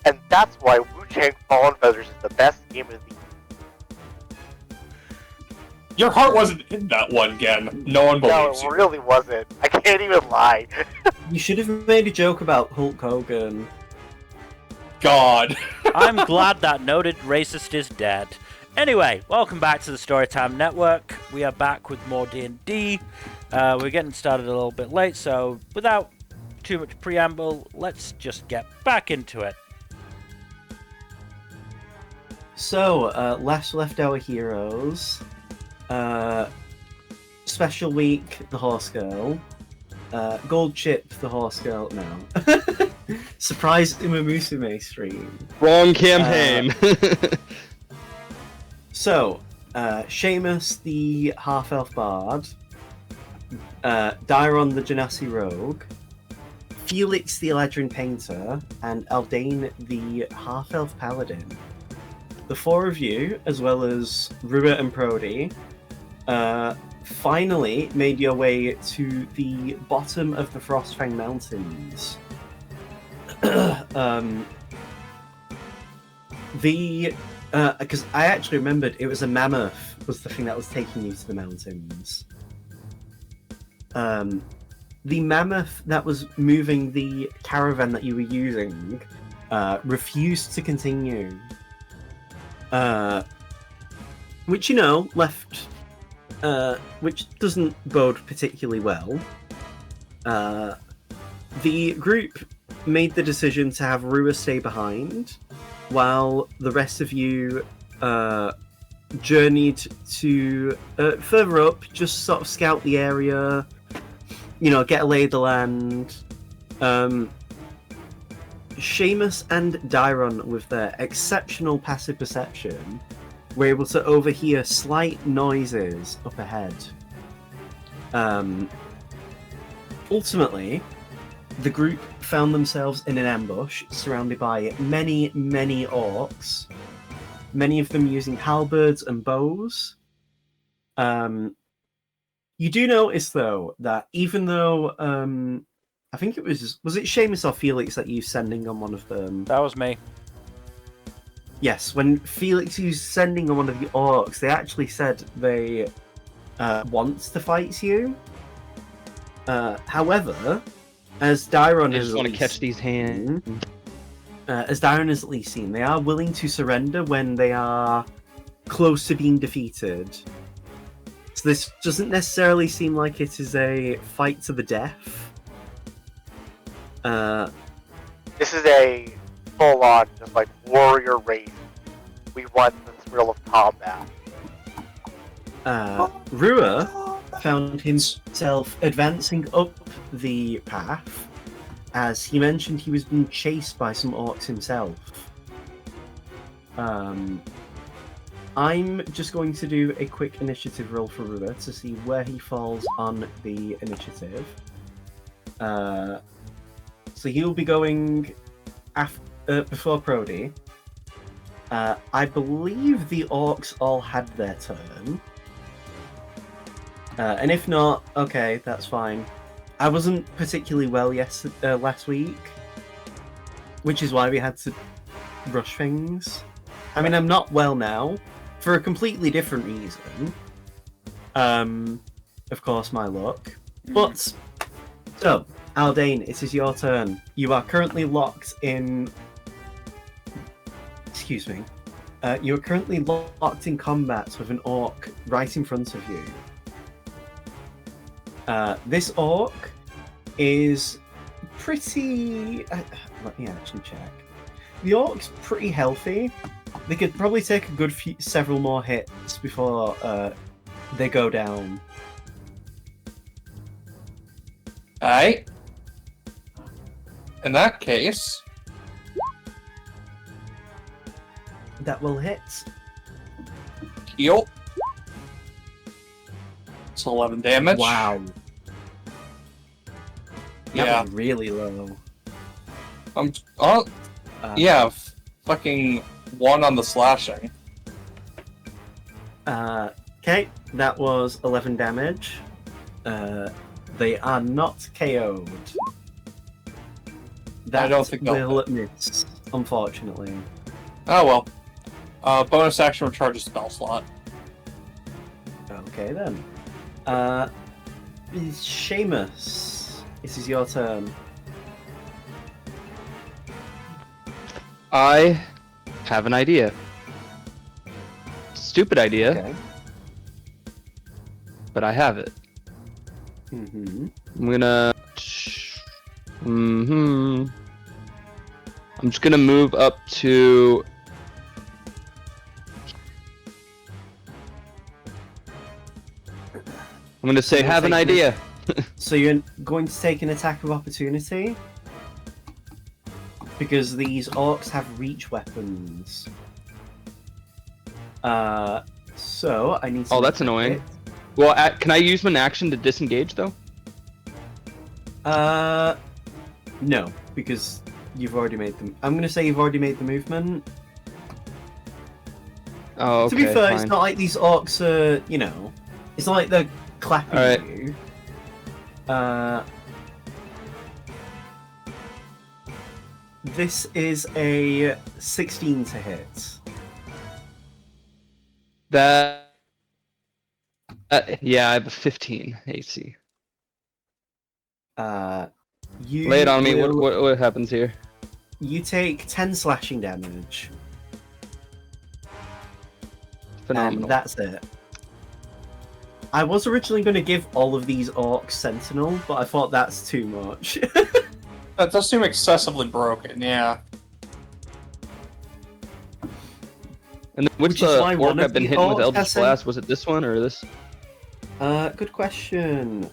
And that's why Wu-Chang Fallen Feathers is the best game of the year. Your heart wasn't in that one, Gen. No one believes No, you. it really wasn't. I can't even lie. You should have made a joke about Hulk Hogan. God. I'm glad that noted racist is dead. Anyway, welcome back to the Storytime Network. We are back with more D&D. We're getting started a little bit late, so without too much preamble, let's just get back into it. So, last left our heroes. Special Week, the Horse Girl. Gold Chip, the Horse Girl. No. Surprise Imamusume stream. Wrong campaign. So, Seamus, the half-elf bard. Dairon, the Genasi rogue. Felix, the Eladrin painter. And Aldane, the half-elf paladin. The four of you, as well as Rua and Prody, finally made your way to the bottom of the Frostfang Mountains. Because I actually remembered it was a mammoth was the thing that was taking you to the mountains. The mammoth that was moving the caravan that you were using refused to continue. Which, left... which doesn't bode particularly well. The group made the decision to have Rua stay behind, while the rest of you journeyed to further up, just sort of scout the area, get a lay of the land. Seamus and Dairon, with their exceptional passive perception, were able to overhear slight noises up ahead. Ultimately, the group found themselves in an ambush surrounded by many, many orcs, many of them using halberds and bows. You do notice, though, that even though I think it was it Seamus or Felix that used sending on one of them? That was me. Yes, when Felix used sending on one of the orcs, they actually said they want to fight you. However, as Dairon I has just want to catch these hands. as Dairon has at least seen, they are willing to surrender when they are close to being defeated. So this doesn't necessarily seem like it is a fight to the death. This is a full-on, just like, warrior race. We want the thrill of combat. Rua found himself advancing up the path. As he mentioned, he was being chased by some orcs himself. I'm just going to do a quick initiative roll for Rua to see where he falls on the initiative. So he'll be going before Prody. I believe the orcs all had their turn. And if not, okay, that's fine. I wasn't particularly well last week, which is why we had to rush things. I mean, I'm not well now, for a completely different reason. Of course, my luck. But, so, Aldane, it is your turn. You are currently locked in... Excuse me. You are currently locked in combat with an orc right in front of you. This orc is pretty... let me actually check. The orc's pretty healthy. They could probably take a good several more hits before they go down. Alright. In that case... That will hit. Heal. It's 11 damage. Wow. That Yeah. was really low. Yeah, fucking 1 on the slashing. Okay, that was 11 damage. They are not KO'd. That I don't think they'll will miss. unfortunately. Oh well. Bonus action recharge a spell slot. Okay then. Seamus, this is your turn. I have an idea. Stupid idea, Okay. but I have it. Mm-hmm. I'm gonna. I'm just gonna move up to. I'm gonna say, you're have an taking idea. So you're going to take an attack of opportunity? Because these orcs have reach weapons. So I need to. Oh, that's annoying. Well, can I use an action to disengage though? No, because you've already made them. I'm gonna say you've already made the movement. Oh, okay. To be fair, fine. it's not like these orcs are, it's not like they're clapping Alright. you. This is a 16 to hit. That. Yeah, I have a 15 AC. You Lay it on me. will- What happens here? You take 10 slashing damage, Phenomenal. and that's it. I was originally going to give all of these orcs Sentinel, but I thought that's too much. That does seem excessively broken, yeah. And then which Which is why orc one I've of been the hitting with orcs Eldritch has sent- Blast? Was it this one or this? Good question.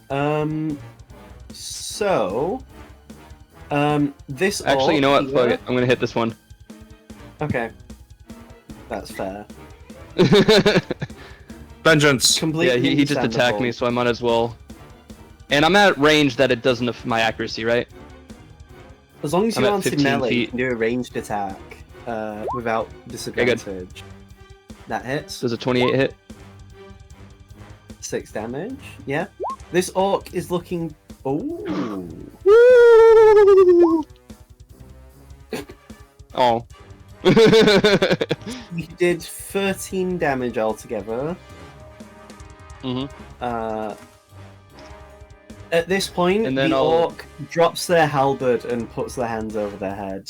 This Actually, you know orc what? Fuck here- it. I'm gonna hit this one. Okay. That's fair. Vengeance. Completely Yeah, he just attacked me, understandable. so I might as well. And I'm at range that it doesn't affect my accuracy, right? As long as I'm you're at on 15 melee, you feet. can do a ranged attack without disadvantage. That hits. Does a 28 hit? 6 damage. Yeah. This orc is looking. Oh. Oh. You did 13 damage altogether. Mhm. At this point, And then the I'll- orc drops their halberd and puts their hands over their head.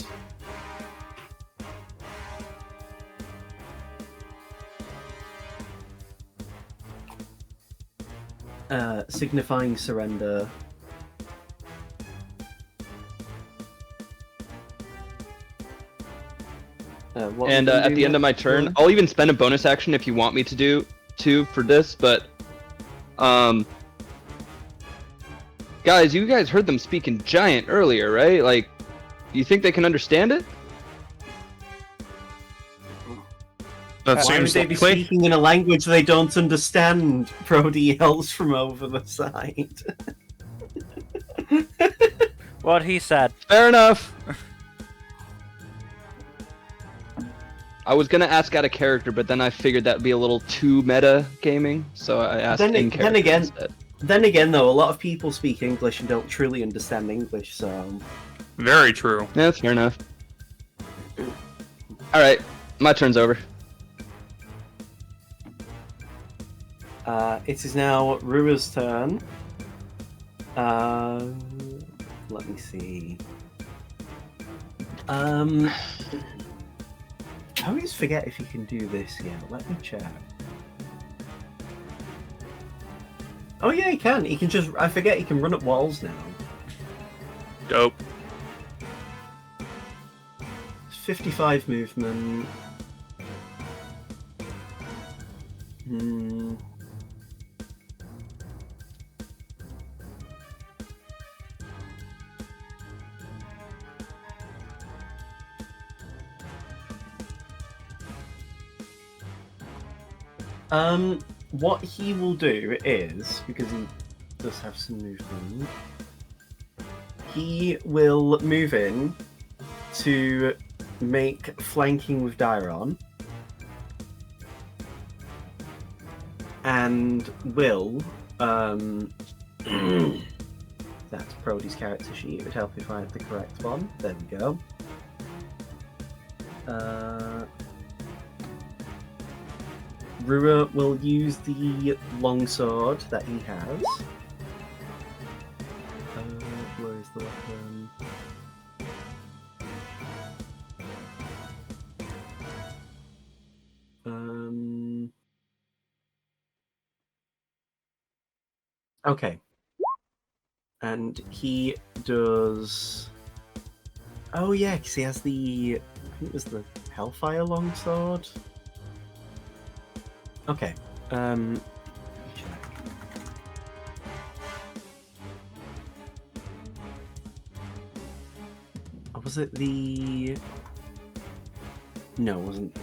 Signifying surrender. What And we gonna at do the end of my next? turn, I'll even spend a bonus action if you want me to do for this, but guys, you guys heard them speak in giant earlier, right? Like, you think they can understand it? That Why would seems they be likely. speaking in a language they don't understand? Brody yells from over the side. What he said. Fair enough. I was gonna ask out of character, but then I figured that'd be a little too meta gaming, so I asked Then in character again- instead. Then again, though, a lot of people speak English and don't truly understand English, so... Very true. Yeah, that's fair enough. Alright, my turn's over. It is now Rua's turn. Let me see. I always forget if you can do this yet. Let me check. Oh yeah, he can. He can just... I forget he can run up walls now. Dope. 55 movement. What he will do is, because he does have some movement, he will move in to make flanking with Dairon, and will that's Brody's character sheet. It would help if I had the correct one. There we go. Rua will use the longsword that he has. Where is the weapon? Okay. And he does. Oh yeah, because he has the. I think it was the Hellfire longsword. Okay. Let me check. Or was it the? No, it wasn't.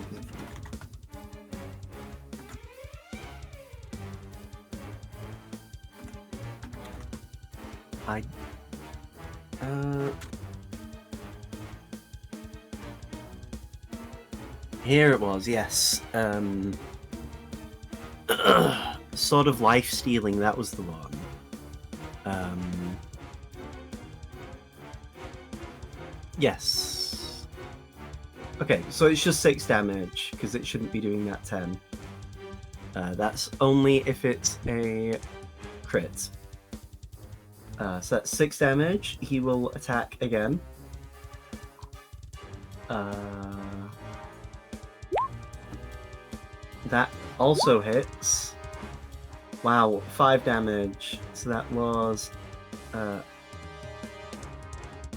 I. Here it was, yes. Sort of life stealing, that was the one. Yes. Okay, so it's just 6 damage, because it shouldn't be doing that 10. That's only if it's a crit. So that's 6 damage. He will attack again. That also hits. Wow, 5 damage. So that was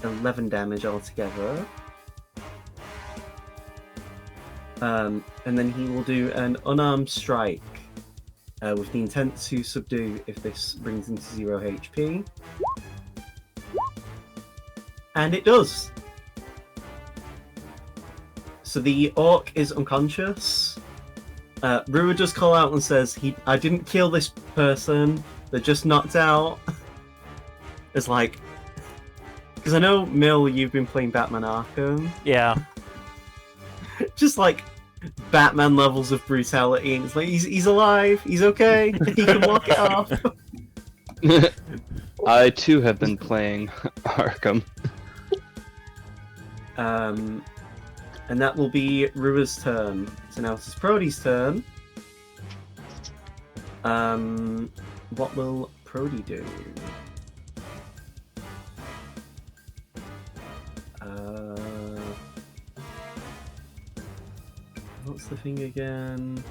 11 damage altogether. And then he will do an unarmed strike with the intent to subdue if this brings him to 0 HP. And it does! So the orc is unconscious. Rua just call out and says, I didn't kill this person, they're just knocked out. It's like... Because I know, Mill, you've been playing Batman Arkham. Yeah. Just like Batman levels of brutality, and it's like, he's alive, he's okay, he can walk it off. I too have been playing Arkham. And that will be Rua's turn. So now it's Prody's turn. What will Prody do? What's the thing again?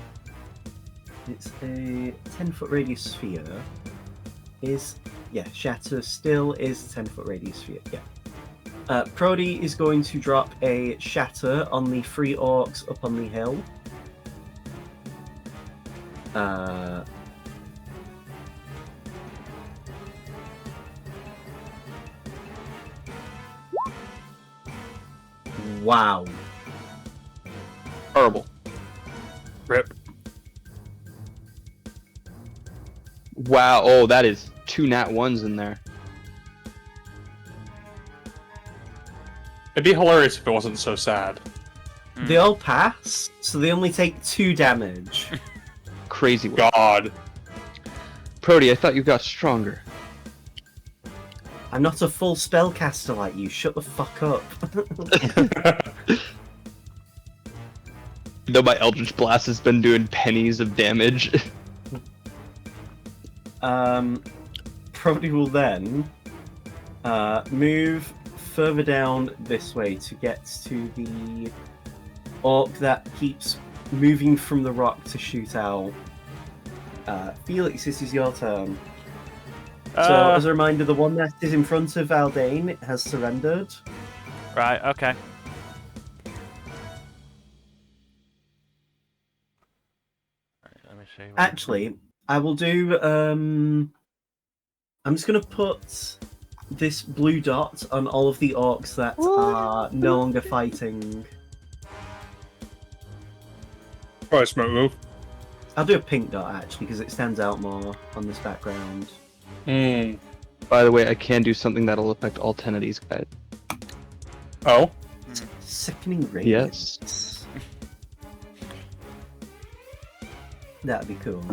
It's a 10-foot radius sphere. Shatter still is a 10-foot radius sphere, yeah. Prody is going to drop a shatter on the 3 orcs up on the hill. Wow. Horrible. Rip. Wow, oh, that is 2 nat 1s in there. It'd be hilarious if it wasn't so sad. They all pass, so they only take 2 damage. Crazy work. God. Prody, I thought you got stronger. I'm not a full spellcaster like you, shut the fuck up. Though my Eldritch Blast has been doing pennies of damage. Prody will then move further down this way to get to the orc that keeps moving from the rock to shoot out. Felix, this is your turn. So, as a reminder, the one that is in front of Aldane has surrendered. Right, okay. Let me see. Actually, I will do... I'm just going to put this blue dot on all of the orcs that are no longer fighting. Probably smoke move. I'll do a pink dot, actually, because it stands out more on this background. By the way, I can do something that'll affect all 10 of these guys. Oh? Sickening radiance. Yes. That'd be cool.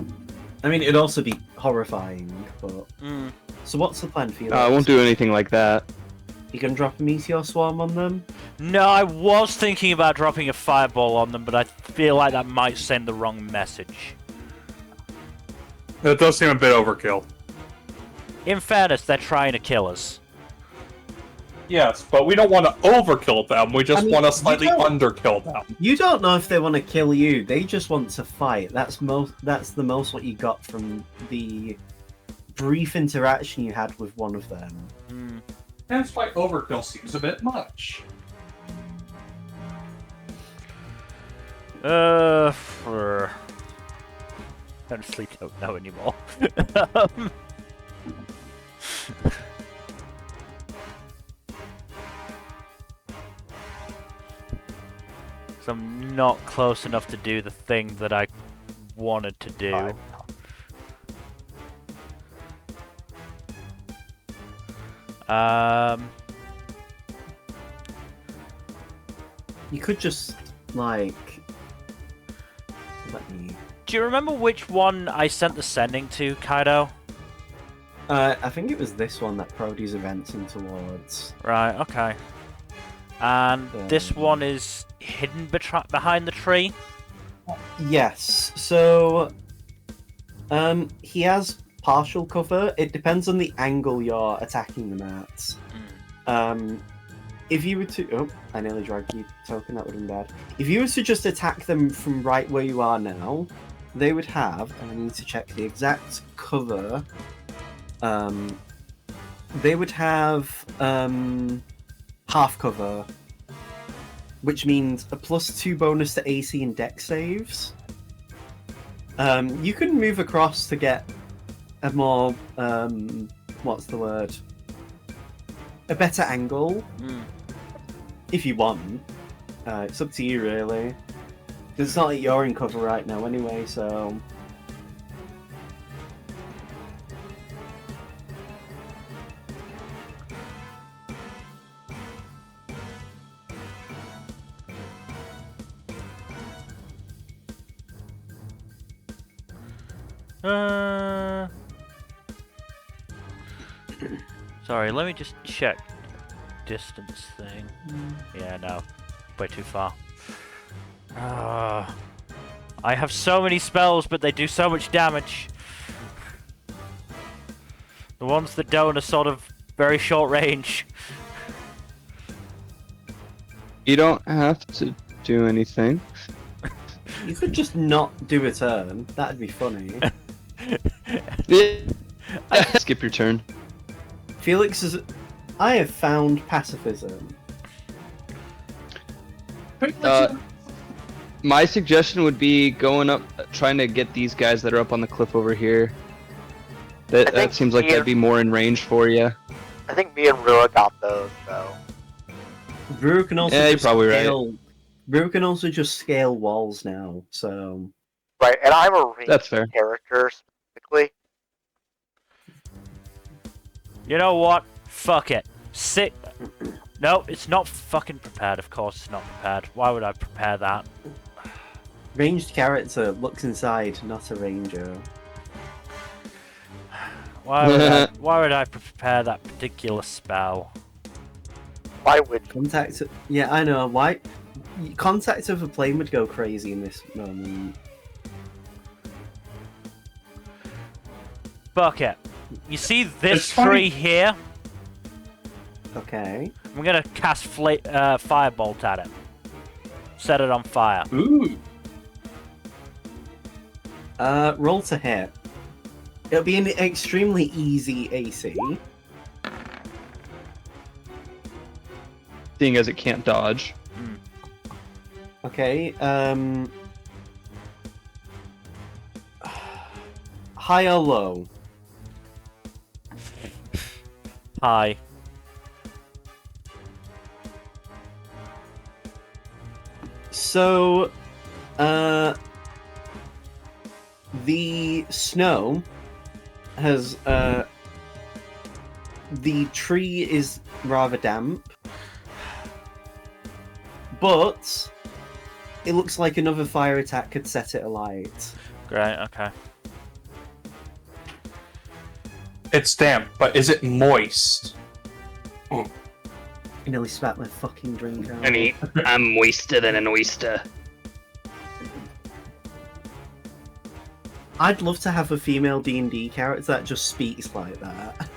I mean, it'd also be horrifying, but... So what's the plan for you? I won't do anything like that. You gonna drop a meteor swarm on them? No, I was thinking about dropping a fireball on them, but I feel like that might send the wrong message. That does seem a bit overkill. In fairness, they're trying to kill us. Yes, but we don't want to overkill them. We just want to slightly underkill them. You don't know if they want to kill you. They just want to fight. That's the most what you got from the brief interaction you had with one of them. That's why overkill seems a bit much. Honestly, don't know anymore. So I'm not close enough to do the thing that I wanted to do. Fine. You could just like let me. Do you remember which one I sent the sending to, Kaido? I think it was this one that Prody's advancing towards. Right, okay. And this one is hidden behind the tree? Yes. So, he has partial cover. It depends on the angle you're attacking them at. If you were to... Oh, I nearly dragged you token. That would have been bad. If you were to just attack them from right where you are now, they would have... And I need to check the exact cover. They would have half cover, which means a +2 bonus to AC and Dex saves. You can move across to get a more... what's the word? A better angle. If you want. It's up to you, really. It's not like you're in cover right now anyway, so... Sorry, let me just check distance thing. Yeah, no. Way too far. I have so many spells, but they do so much damage. The ones that don't are sort of very short range. You don't have to do anything. You could just not do a turn. That'd be funny. Skip your turn. Felix is... I have found pacifism. My suggestion would be going up, trying to get these guys that are up on the cliff over here. That seems like that'd be more in range for you. I think me and Rua got those, though. Brew can also you're just probably scale... Brew can also just scale walls now, so... Right, and I'm a ranged That's fair. character, specifically. You know what? Fuck it. Sit. No, it's not fucking prepared. Of course it's not prepared. Why would I prepare that? Ranged character looks inside, not a ranger. Why would I prepare that particular spell? Why would you? Contact... Yeah, I know. Why... Contact of a plane would go crazy in this moment. Fuck it. You see this It's funny- tree here? Okay. I'm gonna cast firebolt at it. Set it on fire. Ooh. Roll to hit. It'll be an extremely easy AC. Seeing as it can't dodge. Okay, high or low? Hi. So, the snow has, the tree is rather damp, but it looks like another fire attack could set it alight. Great, okay. It's damp, but is it moist? I nearly spat my fucking drink out. I'm moister than an oyster. I'd love to have a female D&D character that just speaks like that.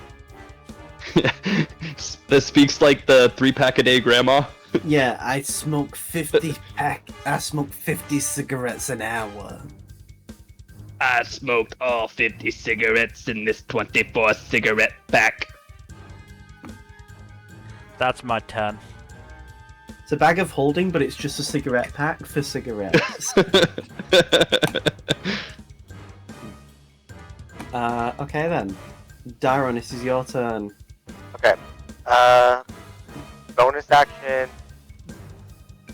That speaks like the 3-pack a day grandma. Yeah, I smoke 50 cigarettes an hour. I smoked all 50 cigarettes in this 24 cigarette pack. That's my turn. It's a bag of holding, but it's just a cigarette pack for cigarettes. Okay then. Daron, this is your turn. Okay. Bonus action.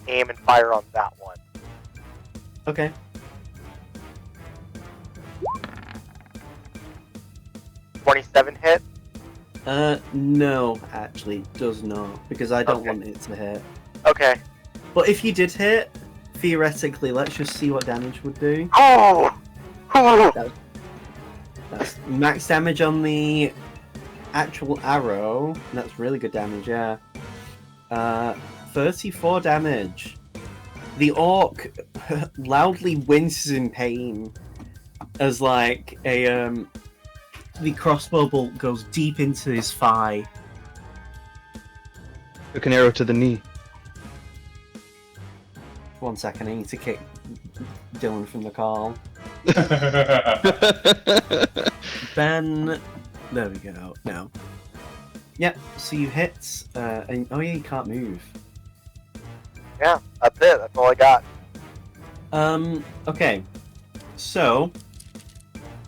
Aim and fire on that one. Okay. $27 hit. No, actually, does not, because I don't Okay. want it to hit. Okay. But if you did hit, theoretically, let's just see what damage would do. Oh! Oh! That's max damage on the actual arrow. That's really good damage, yeah. 34 damage. The orc loudly winces in pain as the crossbow bolt goes deep into his thigh. Took an arrow to the knee. 1 second, I need to kick Dylan from the call. Ben, there we go. Now, yep. So you hit, and oh yeah, you can't move. Yeah, that's it. That's all I got. Okay. So,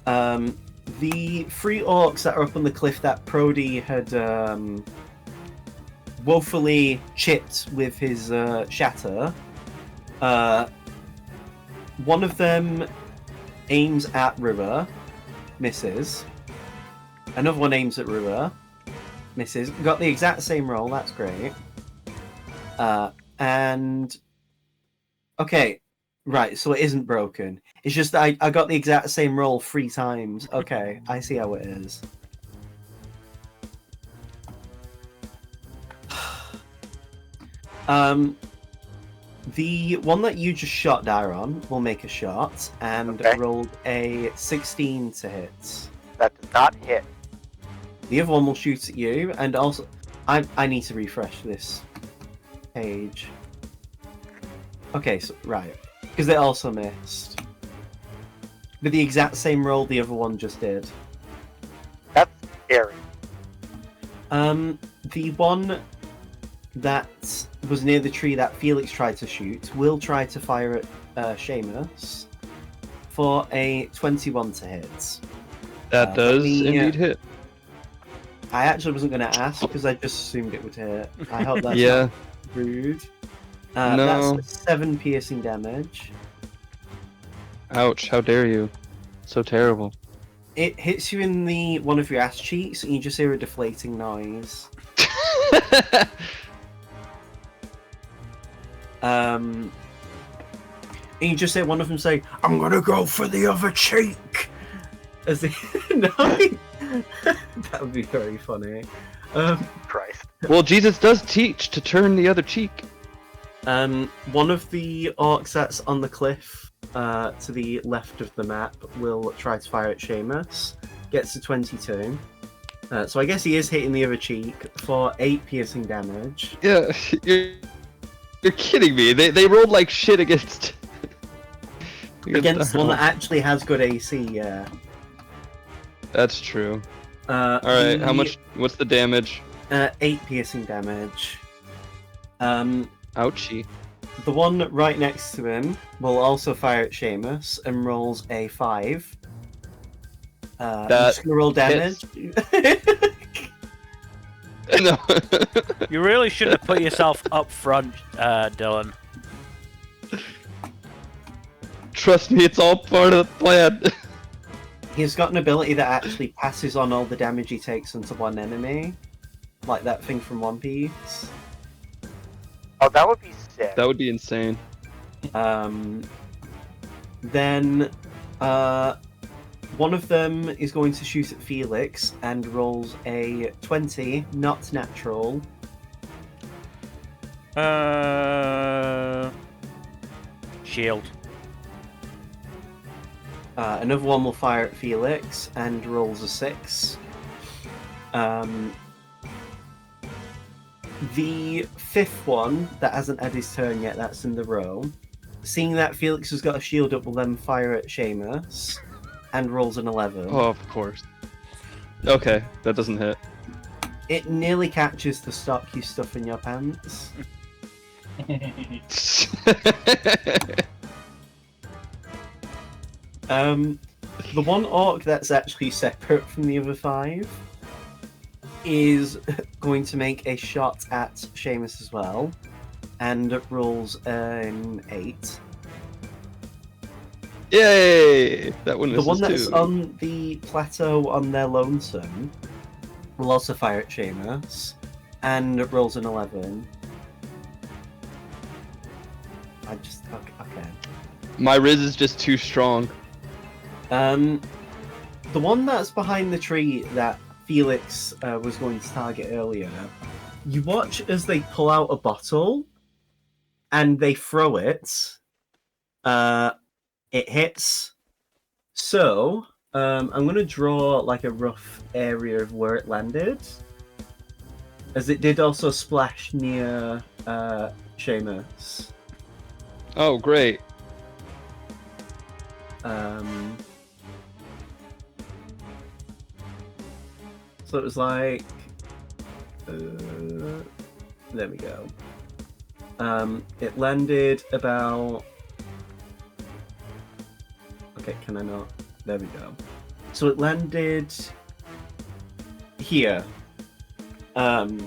the 3 orcs that are up on the cliff that Prody had woefully chipped with his shatter. One of them aims at River, misses. Another one aims at River, misses. Got the exact same roll, that's great. And... Okay, right, so it isn't broken. It's just that I got the exact same roll 3 times. Okay, I see how it is. The one that you just shot Daron will make a shot and Okay. rolled a 16 to hit. That does not hit. The other one will shoot at you, and also I need to refresh this page. Okay, so right, because they also missed. With the exact same roll the other one just did. That's scary. The one that was near the tree that Felix tried to shoot will try to fire at Seamus for a 21 to hit. That does the, indeed hit. I actually wasn't going to ask because I just assumed it would hit. I hope that's Yeah. not rude. No. That's 7 piercing damage. Ouch, how dare you. So terrible. It hits you in the one of your ass cheeks and you just hear a deflating noise. And you just hear one of them say, "I'm gonna go for the other cheek." As they... No, that would be very funny. Christ. Well, Jesus does teach to turn the other cheek. One of the orcs that's on the cliff to the left of the map will try to fire at Seamus. Gets a 22. So I guess he is hitting the other cheek for 8 piercing damage. Yeah, you're kidding me. They rolled like shit against... Against one that actually has good AC, yeah. That's true. Alright, how much... What's the damage? 8 piercing damage. Ouchie. The one right next to him will also fire at Seamus and rolls a 5. I'm just gonna roll damage. No. You really should have put yourself up front, Dylan. Trust me, it's all part of the plan. He's got an ability that actually passes on all the damage he takes onto one enemy. Like that thing from One Piece. Oh, that would be sick. That would be insane. Then one of them is going to shoot at Felix and rolls a 20, not natural. Shield. Another one will fire at Felix and rolls a 6. The fifth one that hasn't had his turn yet, that's in the row. Seeing that Felix has got a shield up, will then fire at Seamus and rolls an 11. Oh, of course. Okay, that doesn't hit. It nearly catches the stock you stuff in your pants. The one orc that's actually separate from the other 5 is going to make a shot at Seamus as well, and rolls an 8. Yay! That one The misses one that's too. on the plateau on their lonesome will also fire at Seamus, and rolls an 11. Okay. My Riz is just too strong. The one that's behind the tree that Felix was going to target earlier, you watch as they pull out a bottle and they throw it. It hits. So, I'm going to draw like a rough area of where it landed, as it did also splash near Seamus. Oh, great. So it was like, there we go. It landed about. Okay, can I not? There we go. So it landed here. The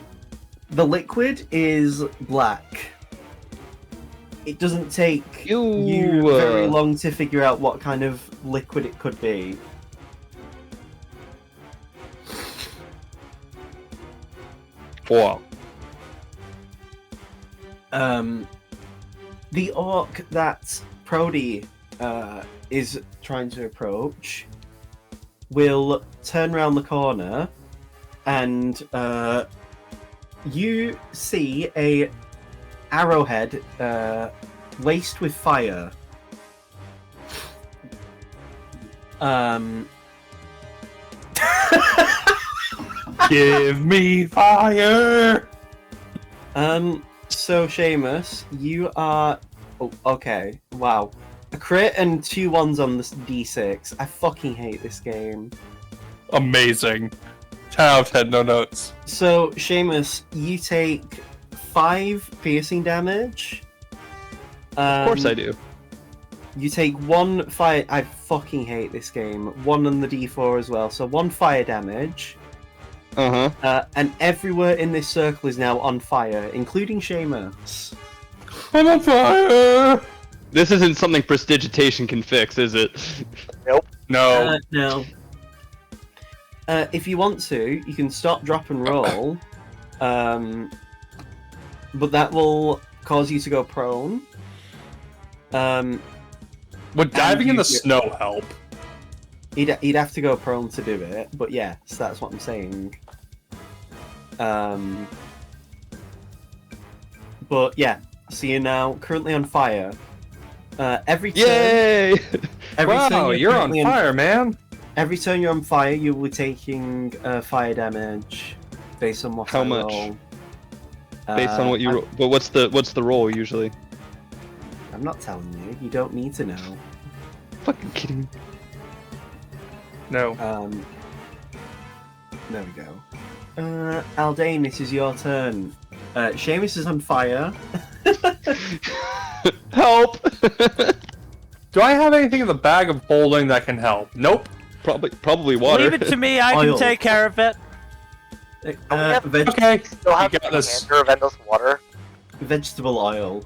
liquid is black. It doesn't take you very long to figure out what kind of liquid it could be. Wow. The orc that Prody is trying to approach will turn around the corner, and you see a arrowhead laced with fire. Give me fire! So Seamus, you are... Oh, okay. Wow. A crit and 2 1s on this D6. I fucking hate this game. Amazing. 10 out of 10, no notes. So, Seamus, you take 5 piercing damage. Of course I do. You take 1 fire... I fucking hate this game. 1 on the D4 as well. So 1 fire damage. Uh-huh. And everywhere in this circle is now on fire, including Seamus. I'm on fire! This isn't something prestidigitation can fix, is it? Nope. No. No. If you want to, you can stop, drop, and roll. But that will cause you to go prone. Would diving in the snow help? He'd have to go prone to do it, but yes, that's what I'm saying. But yeah, so you're now currently on fire. Every turn, Yay! Wow, you're on fire, man! Every turn you're on fire, you will be taking fire damage based on what How I much? roll. Based on what you roll. But what's the roll usually? I'm not telling you. You don't need to know. Fucking kidding me. No. There we go. Aldane, this is your turn. Seamus is on fire. Help! Do I have anything in the bag of holding that can help? Nope. Probably water. Leave it to me, I can Oil. take care of it. Okay. Still have You got this. decanter of endless water. Vegetable oil.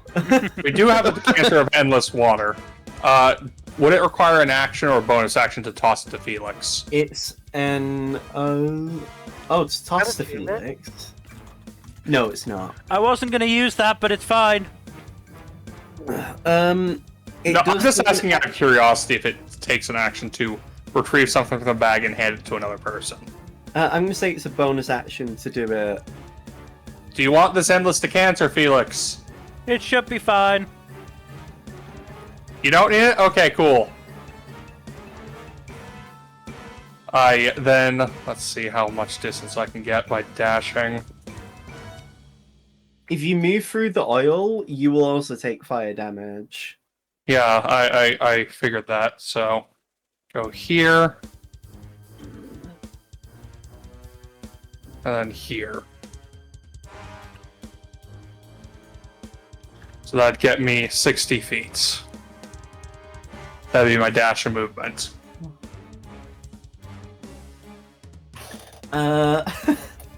We do have a decanter of endless water. Would it require an action or a bonus action to toss it to Felix? It's an it's tossed to Haven't seen it. Felix. No, it's not. I wasn't going to use that, but it's fine. It No, I'm does just give asking an out of curiosity if it takes an action to retrieve something from the bag and hand it to another person. I'm gonna say it's a bonus action to do it. Do you want this endless decanter, Felix? It should be fine. You don't need it? Okay, cool. Let's see how much distance I can get by dashing. If you move through the oil, you will also take fire damage. Yeah, I figured that, so go here. And then here. So that'd get me 60 feet. That'd be my dash and movement.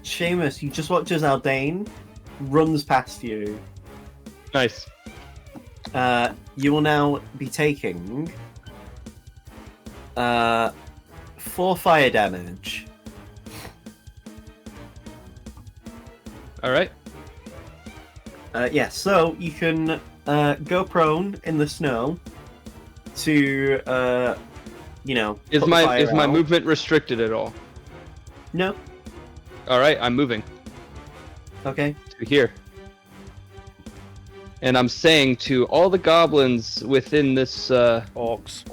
Seamus, you just watch as Aldane runs past you. Nice. You will now be taking 4 fire damage. Alright. Yeah, so you can go prone in the snow to, Is put the my fire out. movement restricted at all? No. Alright, I'm moving Okay. to here. And I'm saying to all the goblins within this Orcs.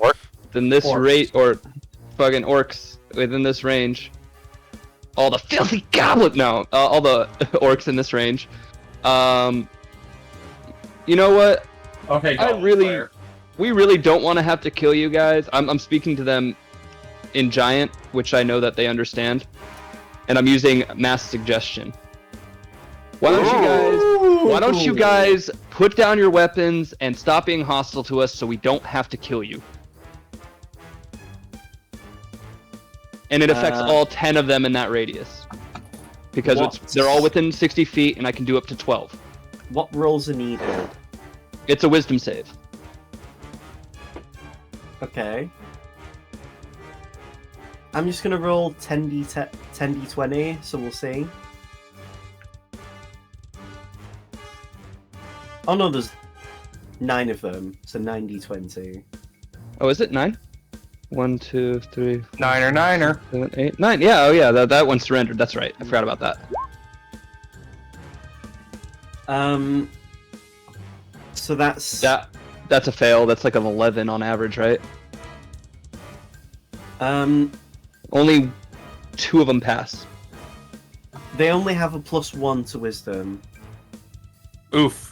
within this Orcs. rate, or fucking orcs within this range, all the filthy goblin, no, all the orcs in this range. You know what? Okay, We really don't want to have to kill you guys. I'm speaking to them in giant, which I know that they understand, and I'm using mass suggestion. Why don't you guys put down your weapons and stop being hostile to us so we don't have to kill you? And it affects all 10 of them in that radius. Because they're all within 60 feet and I can do up to 12. What rolls are needed? It's a wisdom save. Okay. I'm just gonna roll 10d20, so we'll see. Oh no, there's 9 of them, so 9d20. Oh, is it 9? 1, 2, 3, 9er. 7, 8, 9. Yeah, oh yeah, that one surrendered. That's right. I forgot about that. So that's... That's a fail. That's like an 11 on average, right? Only 2 of them pass. They only have a +1 to wisdom. Oof.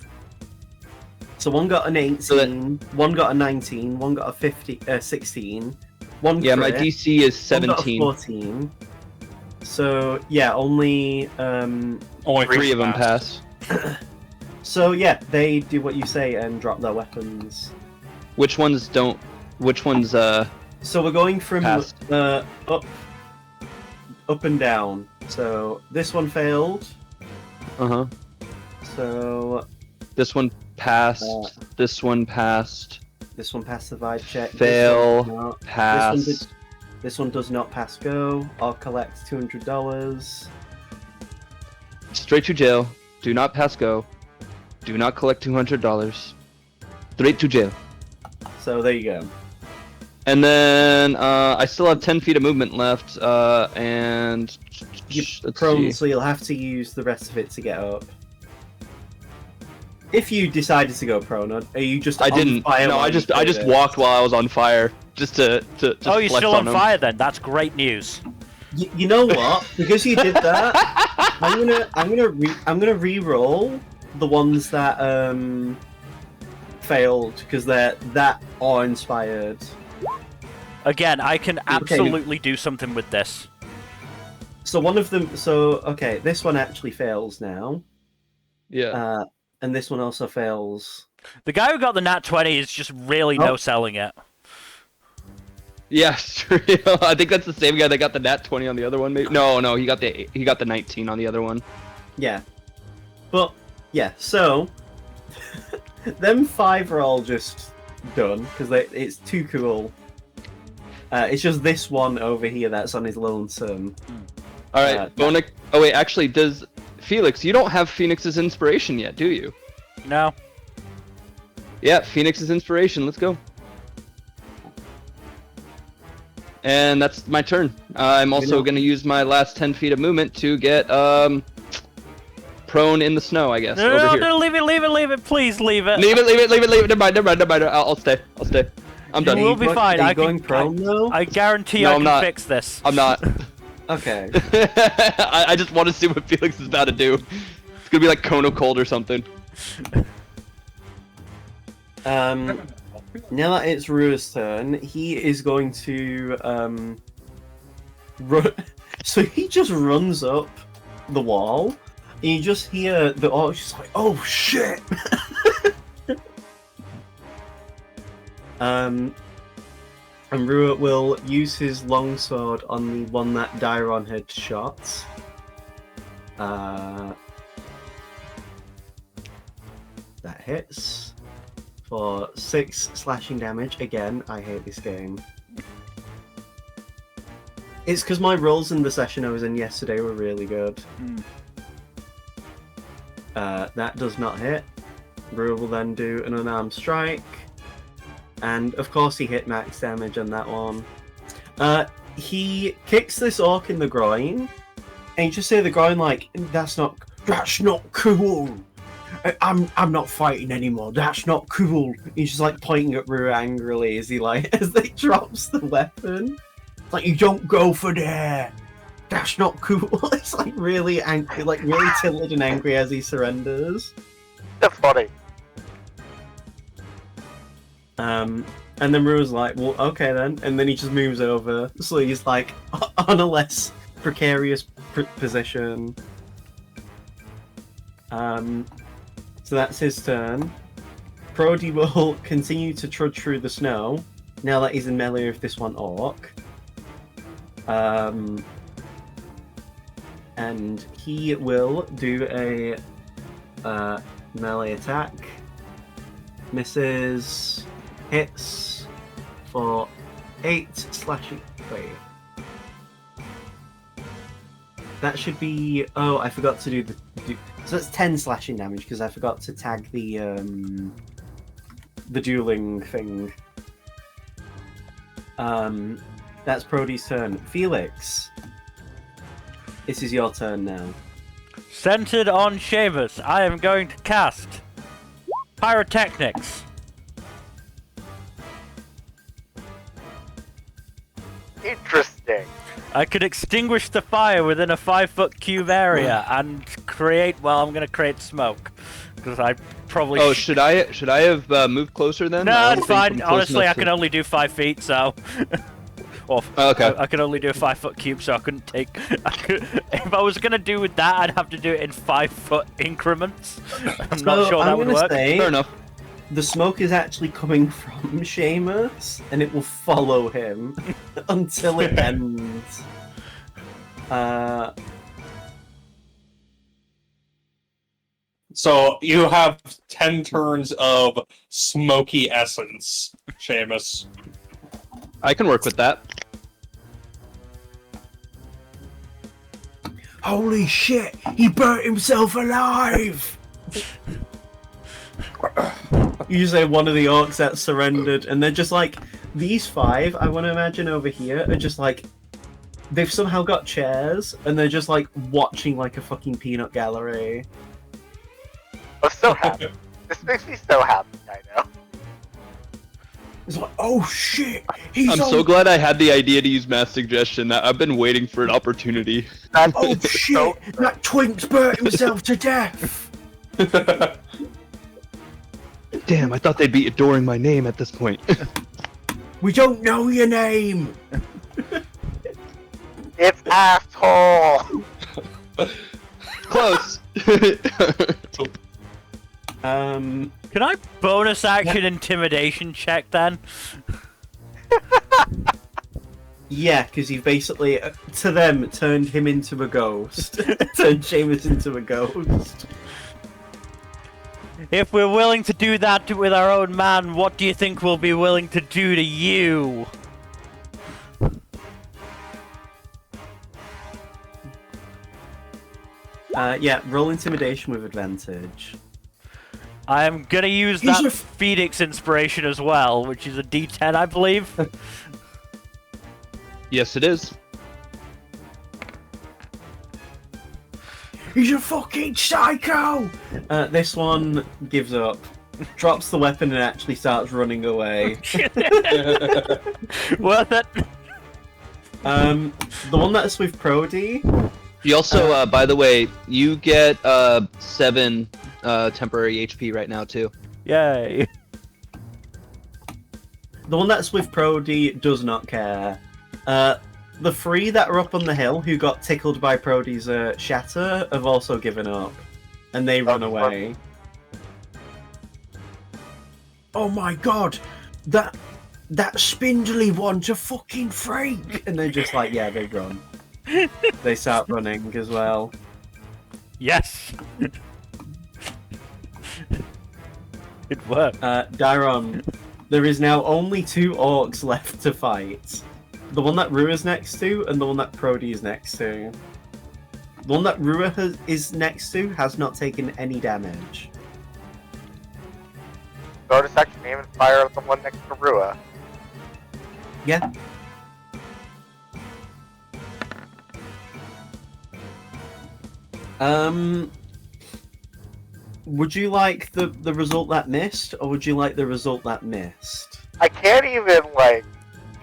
So one got an 18, So one got a 19, one got a 16, one Yeah, my crit, DC is one got a 17. 14. So yeah, only Only 3 of them passed. pass. So yeah, they do what you say and drop their weapons. Which ones don't? Which ones So we're going from Passed. up and down. So this one failed. Uh-huh. So This one passed. This one passed. this one passed the vibe check. Fail. This one did not. Pass. This one does not pass go. I'll collect $200. Straight to jail. Do not pass go. Do not collect $200. Straight to jail. So there you go. And then I still have 10 feet of movement left. And You're let's prone, see. so you'll have to use the rest of it to get up. If you decided to go prone, are you just? I on didn't. Fire No, while I just you do this? walked while I was on fire, just to Oh, you're flex still on them. fire then? That's great news. You know what? Because you did that, I'm gonna re-roll the ones that failed because they're that awe-inspired. Again, I can absolutely do something with this. So one of them. So okay, this one actually fails now. Yeah. And this one also fails. The guy who got the nat 20 is just really Oh. no selling it. Yeah, sure. I think that's the same guy that got the nat 20 on the other one. Maybe. No, he got the 19 on the other one. Yeah, but yeah. So them 5 are all just done because it's too cool. It's just this one over here that's on his lonesome. All right, Bonik. Oh wait, actually, does Felix? You don't have Phoenix's inspiration yet, do you? No. Yeah, Phoenix's inspiration. Let's go. And that's my turn. I'm also going to use my last 10 feet of movement to get prone in the snow, I guess. No, over no, here. no, leave it, please leave it. Leave it. Never mind. I'll stay. I'm done. You will be fine. Are you I going can, prone though? I guarantee No, I I'm can not. fix this. I'm not. Okay. I just want to see what Felix is about to do. It's gonna be like Kono Cold or something. Now that it's Rua's turn, he is going to run. So he just runs up the wall. And you just hear the orc just like, "Oh shit!" And Rua will use his longsword on the one that Dairon had shot. That hits for 6 slashing damage. Again, I hate this game. It's because my rolls in the session I was in yesterday were really good. That does not hit. Rua will then do an unarmed strike. And of course he hit max damage on that one. He kicks this orc in the groin. And you just say the groin like, that's not cool. I'm not fighting anymore. That's not cool. He's just like pointing at Rua angrily as he as they drops the weapon. It's like, you don't go for there. That's not cool. It's like really angry, like really tilted and angry as he surrenders. That's funny. And then Rua's like, well, okay then. And then he just moves over. So he's like on a less precarious position. So that's his turn. Brody will continue to trudge through the snow now that he's in melee with this one orc. And he will do a melee attack. Misses, hits for 8 slashing. Wait. That should be. Oh, I forgot to do the. So that's 10 slashing damage because I forgot to tag the dueling thing. That's Prody's turn. Felix, this is your turn now. Centered on Seamus, I am going to cast Pyrotechnics. Interesting. I could extinguish the fire within a 5-foot cube area and create. Well, I'm going to create smoke because I probably. Oh, should I have moved closer then? No, I don't it's think fine. I'm close Honestly, I enough can to- only do 5 feet, so. Or Okay. I can only do a 5-foot cube, so I couldn't take. If I was gonna do with that, I'd have to do it in 5-foot increments. I'm not sure that would work. Fair enough. The smoke is actually coming from Seamus, and it will follow him until it ends. So you have 10 turns of smoky essence, Seamus. I can work with that. Holy shit! He burnt himself alive! You say one of the orcs that surrendered, and they're just like, these 5, I want to imagine over here, are just like, they've somehow got chairs, and they're just like watching like a fucking peanut gallery. I'm so happy. This makes me so happy, I know. It's like, oh shit! He's I'm so glad I had the idea to use mass suggestion. That I've been waiting for an opportunity. That's Oh shit! That twink's burnt himself to death! Damn, I thought they'd be adoring my name at this point. We don't know your name! It's asshole! Close. Can I bonus action intimidation check then? Yeah, because you've basically, to them, turned him into a ghost. Turned Seamus into a ghost. If we're willing to do that with our own man, what do you think we'll be willing to do to you? Yeah, roll intimidation with advantage. I am gonna use He's that a Phoenix inspiration as well, which is a D10, I believe. Yes, it is. He's a fucking psycho! This one gives up, drops the weapon, and actually starts running away. Worth it. The one that's with Prody. You also, by the way, you get 7 temporary HP right now too. Yay. The one that's with Prody does not care. The 3 that are up on the hill who got tickled by Prody's shatter have also given up. And they run away. Oh my god! That spindly one's a fucking freak! And they're just like, yeah, they run. They start running as well. Yes. It worked. Dairon, there is now only 2 orcs left to fight. The one that Rua is next to, and the one that Prody is next to. The one that Rua is next to has not taken any damage. Go to section, aim and fire at the one next to Rua. Yeah. Would you like the result that missed, or would you like the result that missed? I can't even, like,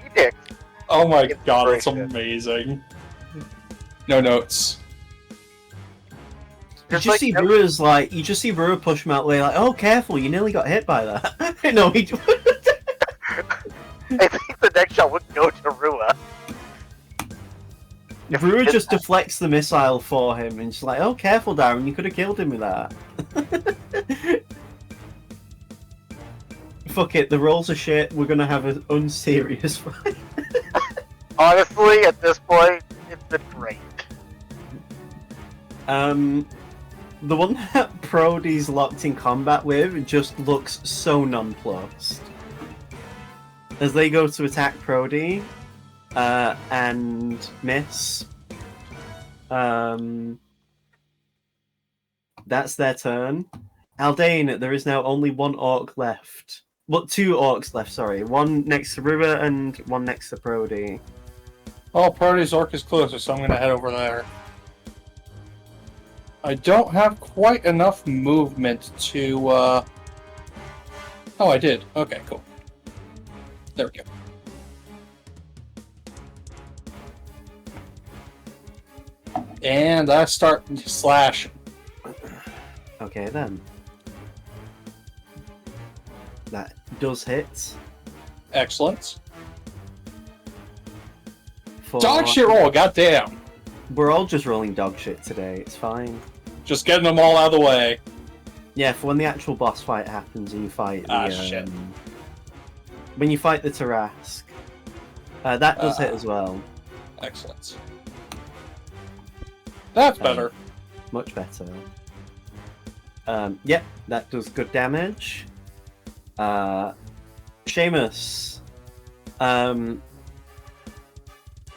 edict. Oh my god, it's Inspiration. amazing. No notes. You just see Rua's like, you just see Rua push him out the way, like, oh, careful, you nearly got hit by that. No, he. I think the next shot would go to Rua. If he Rua did just that. deflects the missile for him, and she's like, oh, careful, Darren, you could have killed him with that. Fuck it, the rolls are shit, we're gonna have an unserious fight. Honestly, at this point, it's been great. The one that Prody's locked in combat with just looks so nonplussed. As they go to attack Prody, and miss. That's their turn. Aldane, there is now only 1 orc left. Well, 2 orcs left, sorry. One next to Rua and one next to Prody. Oh, Proteus Orc is closer, so I'm gonna head over there. I don't have quite enough movement to, Oh, I did. Okay, cool. There we go. And I start slashing. Okay, then. That does hit. Excellent. For... Dog shit roll, goddamn. We're all just rolling dog shit today, it's fine. Just getting them all out of the way. Yeah, for when the actual boss fight happens and you fight the, shit. when you fight the Tarask. That does hit as well. Excellent. That's better. Much better. Yep, that does good damage. Seamus,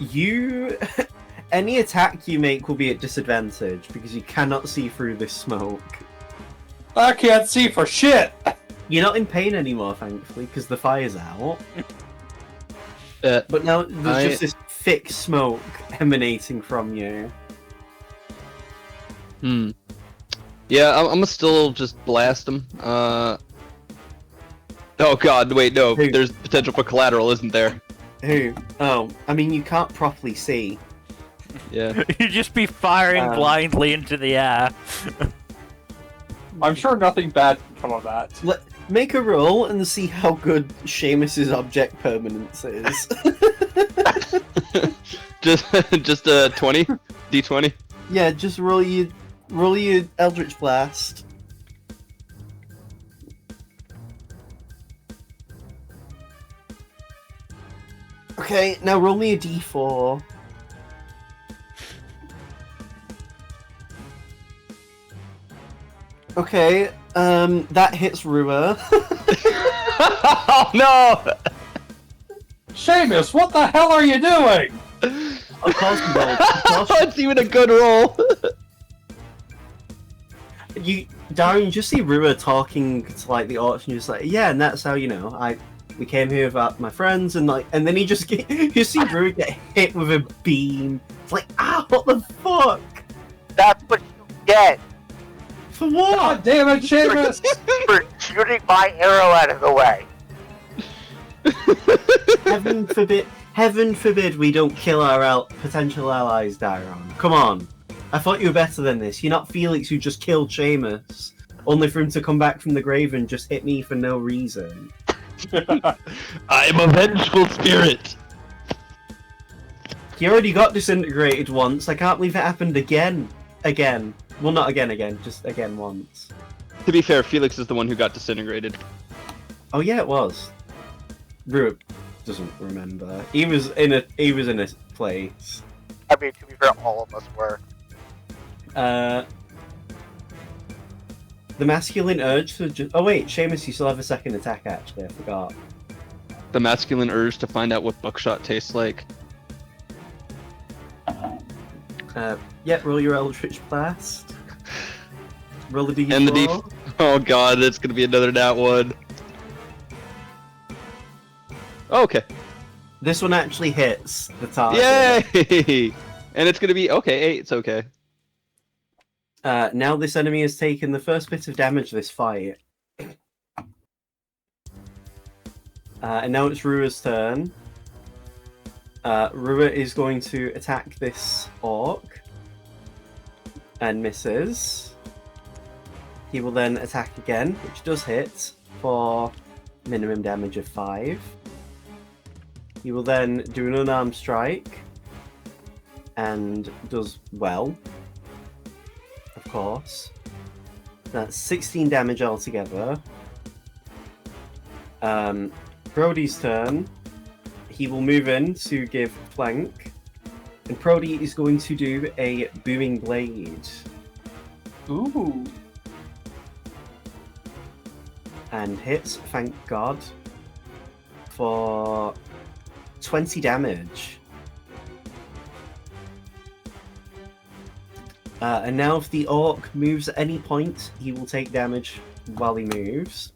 you... Any attack you make will be at disadvantage because you cannot see through this smoke. I can't see for shit! You're not in pain anymore, thankfully, because the fire's out. Uh, But now there's just this thick smoke emanating from you. Yeah, I'm gonna still just blast them. Oh god, wait, no. Hey. There's potential for collateral, isn't there? Who? Oh, I mean, you can't properly see. Yeah. You just be firing blindly into the air. I'm sure nothing bad can come of that. Make a roll and see how good Seamus's object permanence is. just a 20? D20? Yeah, just roll your Eldritch Blast. Okay, now roll me a D4. Okay, that hits Rua. Oh no! Seamus, what the hell are you doing? Of course you don't. Of course It's even a good roll. Darren, you just see Rua talking to like the orcs, and you're just like, yeah, and that's how we came here with my friends, and then you see Rua get hit with a beam. It's like, what the fuck? That's what you again For what? God damn it, Seamus! for shooting my arrow out of the way. Heaven forbid we don't kill our potential allies, Dairon. Come on. I thought you were better than this. You're not Felix who just killed Seamus, only for him to come back from the grave and just hit me for no reason. I'm a vengeful spirit. He already got disintegrated once. I can't believe it happened again. Again. Well, not again, just again once. To be fair, Felix is the one who got disintegrated. Oh yeah, it was. Rue doesn't remember. He was in a place. I mean, to be fair, all of us were. The masculine urge to just... Oh wait, Seamus, you still have a second attack actually, I forgot. The masculine urge to find out what buckshot tastes like. Yeah, roll your Eldritch Blast. Roll the D4. And the Oh god, it's gonna be another nat one. Okay. This one actually hits the target. Yay! And it's gonna be okay. 8. It's okay. Now this enemy has taken the first bit of damage this fight. And now it's Rua's turn. Rua is going to attack this orc. And misses. He will then attack again, which does hit for minimum damage of 5. He will then do an unarmed strike. And does well. Of course. That's 16 damage altogether. Brody's turn. He will move in to give flank. And Brody is going to do a booming blade. Ooh. And hits, thank God, for 20 damage. And now if the orc moves at any point, he will take damage while he moves.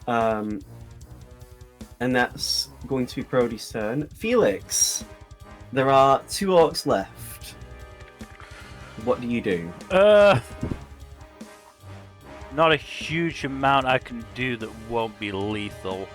And that's going to be Brody's turn. Felix, there are 2 orcs left. What do you do? Not a huge amount I can do that won't be lethal.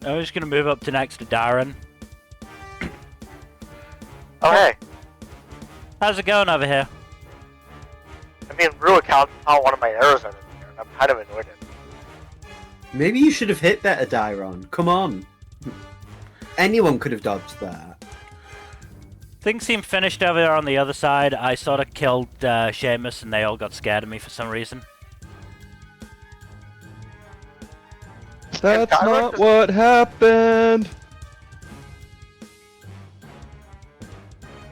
I'm just gonna move up to next to Darren. Oh, hey. How's it going over here? I mean, Rua counted out one of my arrows out of the air, and I'm kind of annoyed at it. Maybe you should have hit better, Dairon. Come on. Anyone could have dodged that. Things seem finished over there on the other side. I sort of killed Seamus and they all got scared of me for some reason. That's not what happened.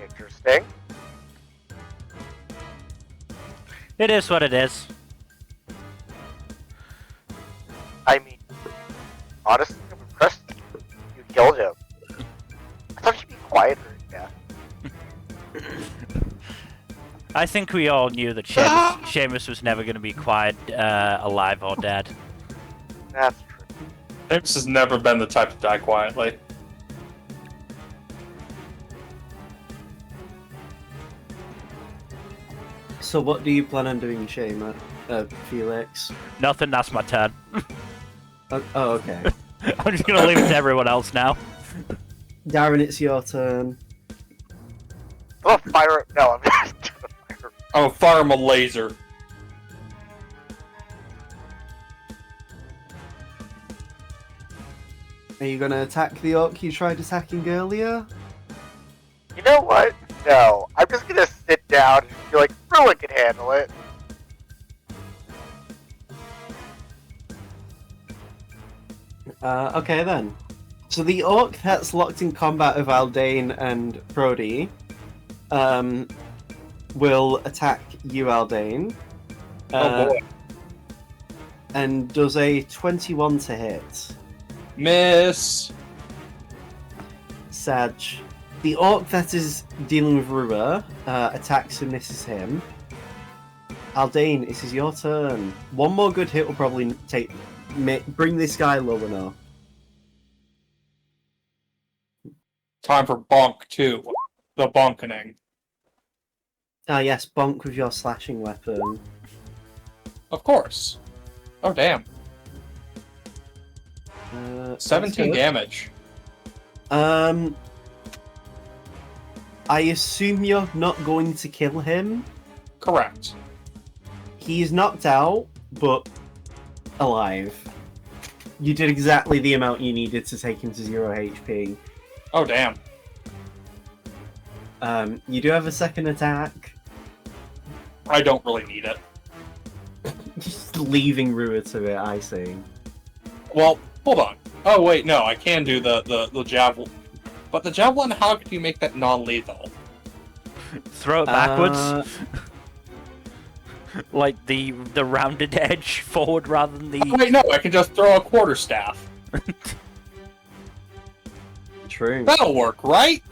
Interesting. It is what it is. I mean, honestly, I'm impressed you killed him. I thought you'd be quieter, yeah. I think we all knew that Seamus was never going to be quiet, alive or dead. That's true. Seamus has never been the type to die quietly. So what do you plan on doing, Felix? Nothing, that's my turn. Oh, okay. I'm just going to leave it to everyone else now. Darren, it's your turn. I'm gonna fire. No, I'm just gonna fire. I'm gonna fire him a laser. Are you gonna attack the orc you tried attacking earlier? You know what? No, I'm just gonna sit down and be like, Rua can handle it. Okay then. So the orc that's locked in combat with Aldane and Brody will attack you, Aldane. Oh boy. And does a 21 to hit. Miss. Sag. The orc that is dealing with Rua attacks and misses him. Aldane, this is your turn. One more good hit will probably bring this guy low enough. Time for bonk 2. The bonkening. Ah, yes, bonk with your slashing weapon. Of course. Oh, damn. 17 damage. I assume you're not going to kill him. Correct. He's knocked out, but alive. You did exactly the amount you needed to take him to 0 HP. Oh, damn. You do have a second attack. I don't really need it. Just leaving Rua to it, I see. Well, hold on. Oh, wait, no, I can do the javelin. But the javelin, how could you make that non-lethal? Throw it backwards. Like the rounded edge forward rather than the... Oh, wait, no, I can just throw a quarterstaff. True. That'll work, right?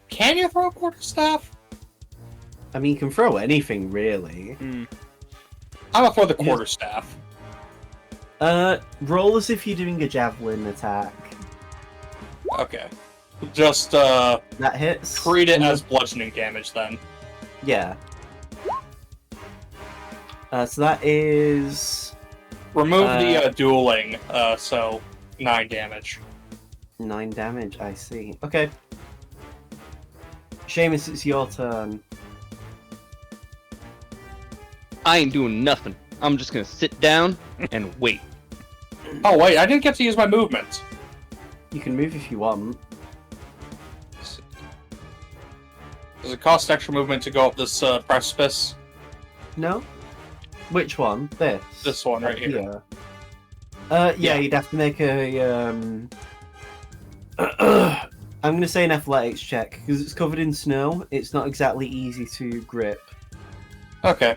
Can you throw a quarterstaff? I mean, you can throw anything, really. I'm up for the quarterstaff. Roll as if you're doing a javelin attack. Okay. Just, That hits. treat it as bludgeoning damage, then. Yeah. So that is... Remove the dueling, so 9 damage. 9 damage, I see. Okay. Seamus, it's your turn. I ain't doing nothing. I'm just gonna sit down and wait. Oh, wait, I didn't get to use my movement. You can move if you want. Does it cost extra movement to go up this precipice? No? Which one? This? This one right here. Yeah, you'd have to make a, I'm gonna say an athletics check, because it's covered in snow, it's not exactly easy to grip. Okay.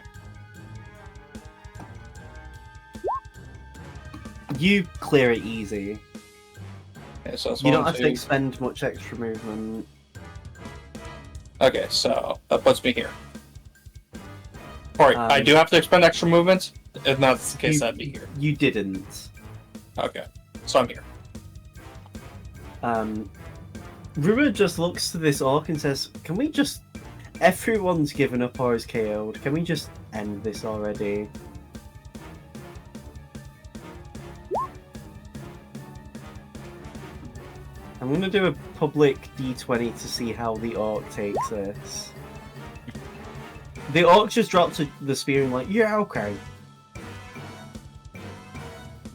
You clear it easy. Okay, so that's You don't 1, have to 2. expend much extra movement. Okay, so that puts me here. Alright, I Um, do have to expend extra movement? If that's the case, You- I'd be here. You didn't. Okay, so I'm here. Rua just looks to this orc and says, can we just... Everyone's given up or is KO'd. Can we just end this already? I'm gonna do a public D20 to see how the orc takes this. The orc just drops the spear and like, yeah, okay.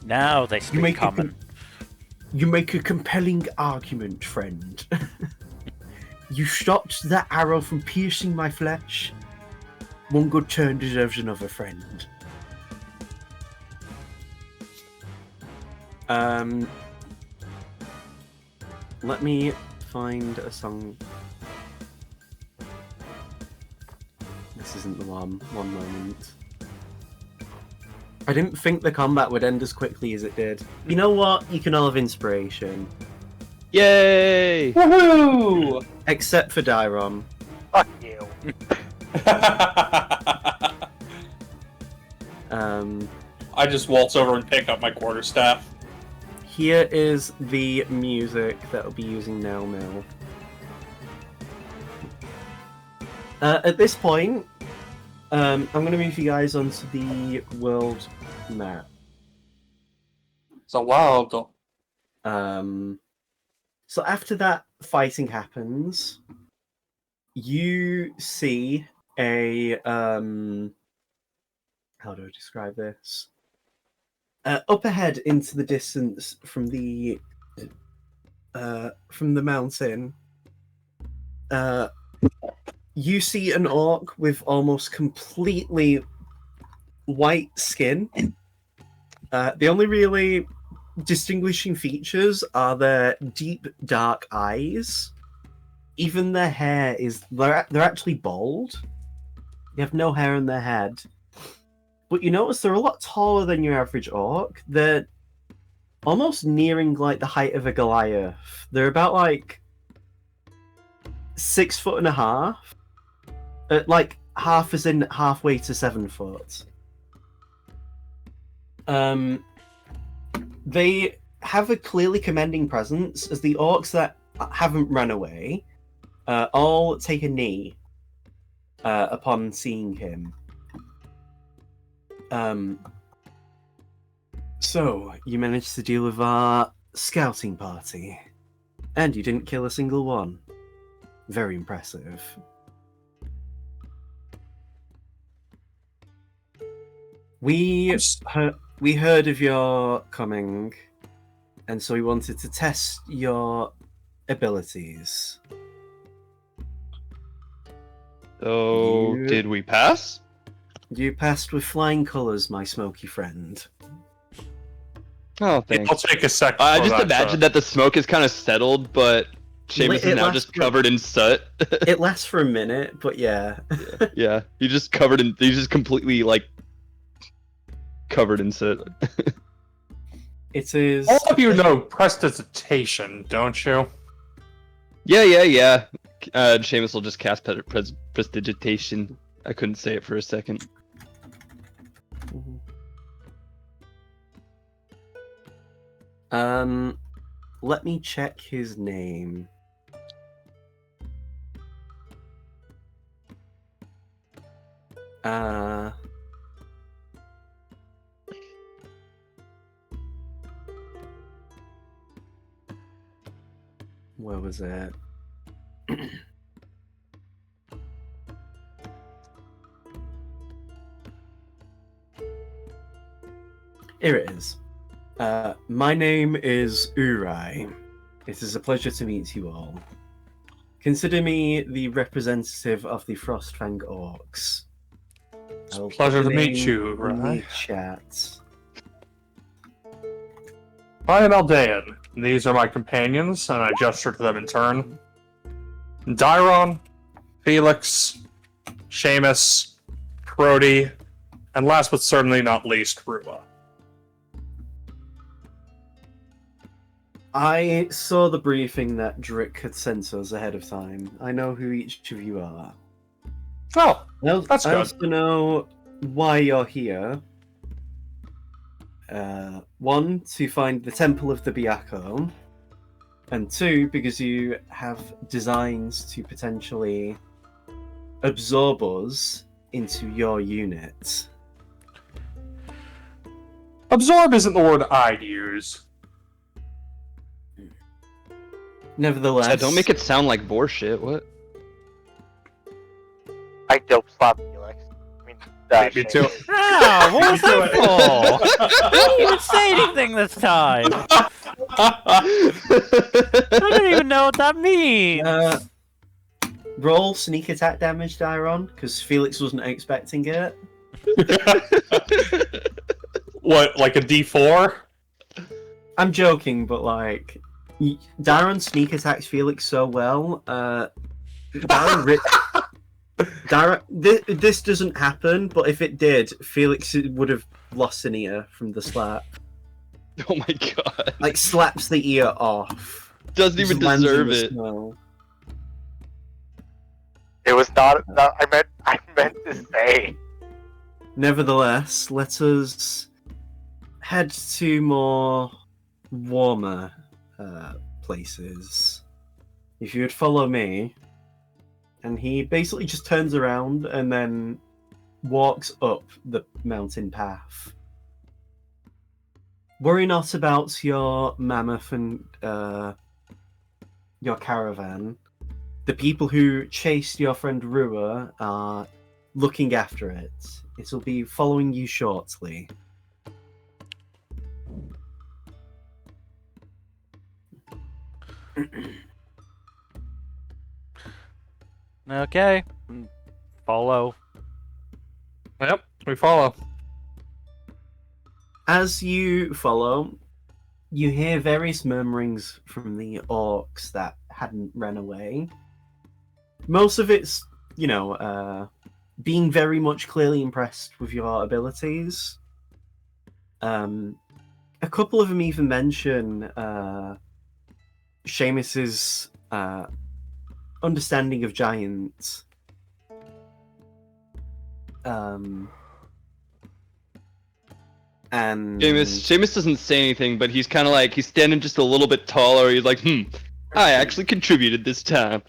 Now they speak make a common. You make a compelling argument, friend. You stopped that arrow from piercing my flesh. One good turn deserves another, friend. Let me find a song. This isn't the one. One moment. I didn't think the combat would end as quickly as it did. You know what? You can all have inspiration. Yay! Woohoo! Except for Dairon. Fuck you. I just waltz over and pick up my quarterstaff. Here is the music that will be using now, Mill. At this point, I'm going to move you guys onto the world map. So wild. So after that fighting happens, you see a how do I describe this? Up ahead into the distance from the mountain, you see an orc with almost completely white skin. The only really distinguishing features are their deep, dark eyes. Even their hair is... They're actually bald. They have no hair on their head. But you notice they're a lot taller than your average orc. They're almost nearing like the height of a Goliath. They're about like 6'1.5", like half as in halfway to 7 foot. They have a clearly commanding presence, as the orcs that haven't run away all take a knee upon seeing him. So, you managed to deal with our scouting party, and you didn't kill a single one. Very impressive. We heard of your coming, and so we wanted to test your abilities. So, did we pass? You passed with flying colours, my smoky friend. Oh, thanks. It'll take a second. I just imagine that the smoke is kind of settled, but Seamus is now just covered in soot. It lasts for a minute, but yeah. Yeah, he's just completely, like, covered in soot. It is... All of you know prestidigitation, don't you? Yeah. Seamus will just cast prestidigitation. I couldn't say it for a second. Let me check his name. Where was it? Here it is. My name is Urai. It is a pleasure to meet you all. Consider me the representative of the Frostfang Orcs. It's a pleasure to meet you, Urai. Chat. I am Aldean. These are my companions, and I gesture to them in turn. Dairon, Felix, Seamus, Brody, and last but certainly not least, Rua. I saw the briefing that Drick had sent us ahead of time. I know who each of you are. Oh, that's I good. also know why you're here. One, to find the Temple of the Byakko. And two, because you have designs to potentially absorb us into your unit. Absorb isn't the word I'd use. Nevertheless... Yeah, don't make it sound like bullshit, what? I dope slap Felix. I mean, Me too. Ah, what was that for? I didn't even say anything this time. I don't even know what that means. Roll sneak attack damage, Dairon, because Felix wasn't expecting it. What, like a D4? I'm joking, but like... Dairon sneak attacks Felix so well. This doesn't happen, but if it did, Felix would have lost an ear from the slap. Oh my god. Like, slaps the ear off. Doesn't even deserve it. it was not. I meant to say. Nevertheless, let us head to more warmer places. If you would follow me. And he basically just turns around and then walks up the mountain path. Worry not about your mammoth and your caravan. The people who chased your friend Rua are looking after it. It'll be following you shortly. Okay. Follow. Yep, we follow. As you follow, you hear various murmurings from the orcs that hadn't run away. Most of it's, being very much clearly impressed with your abilities. a couple of them even mention Seamus's understanding of giants. And Seamus doesn't say anything, but he's kind of like, he's standing just a little bit taller. He's like, I actually contributed this time.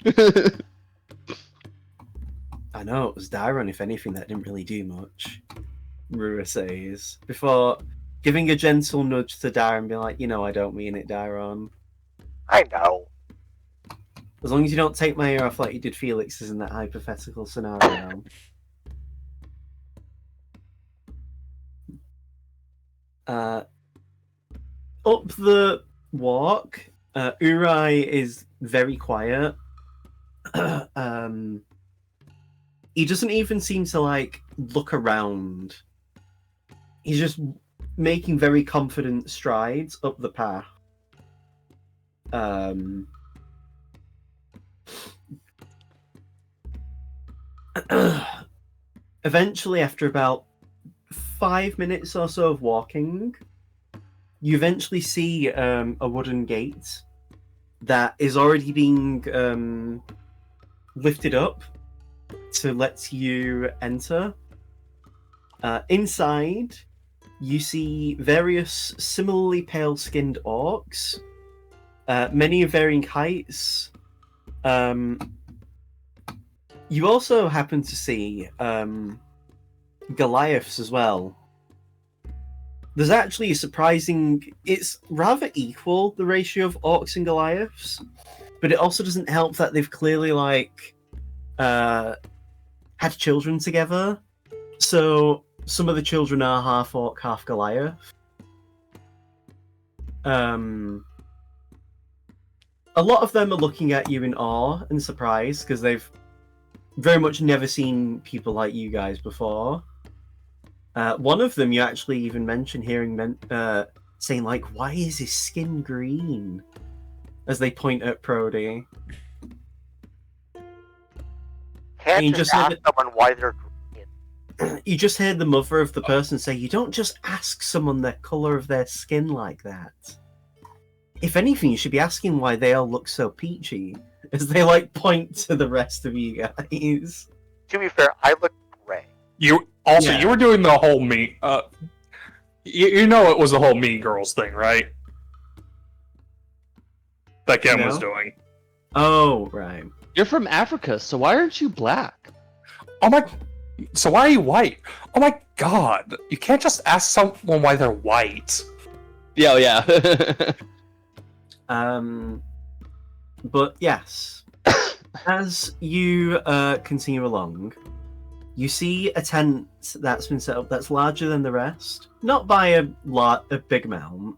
I know, it was Dairon, if anything, that didn't really do much, Rua says, before giving a gentle nudge to Dairon, being like, I don't mean it, Dairon. I know. As long as you don't take my ear off like you did Felix's in that hypothetical scenario. Up the walk, Urai is very quiet. He doesn't even seem to look around. He's just making very confident strides up the path. Eventually, after about 5 minutes or so of walking, you eventually see a wooden gate that is already being lifted up to let you enter. Inside, you see various similarly pale-skinned orcs, many of varying heights. You also happen to see Goliaths as well. There's actually a surprising... It's rather equal, the ratio of orcs and Goliaths, but it also doesn't help that they've clearly, had children together. So some of the children are half orc, half Goliath. A lot of them are looking at you in awe and surprise, because they've very much never seen people like you guys before. One of them you actually even mentioned hearing saying, why is his skin green? As they point at Prody. Can't you just just ask someone why they're green. You just heard the mother of the person say, you don't just ask someone the colour of their skin like that. If anything, you should be asking why they all look so peachy. As they point to the rest of you guys. To be fair, I look gray. You were doing the whole mean. You know it was the whole Mean Girls thing, right? That Ken was doing. Oh, right. You're from Africa, so why aren't you black? Oh my. So why are you white? Oh my god! You can't just ask someone why they're white. Yeah. But yes, as you continue along, you see a tent that's been set up that's larger than the rest. Not by a big amount.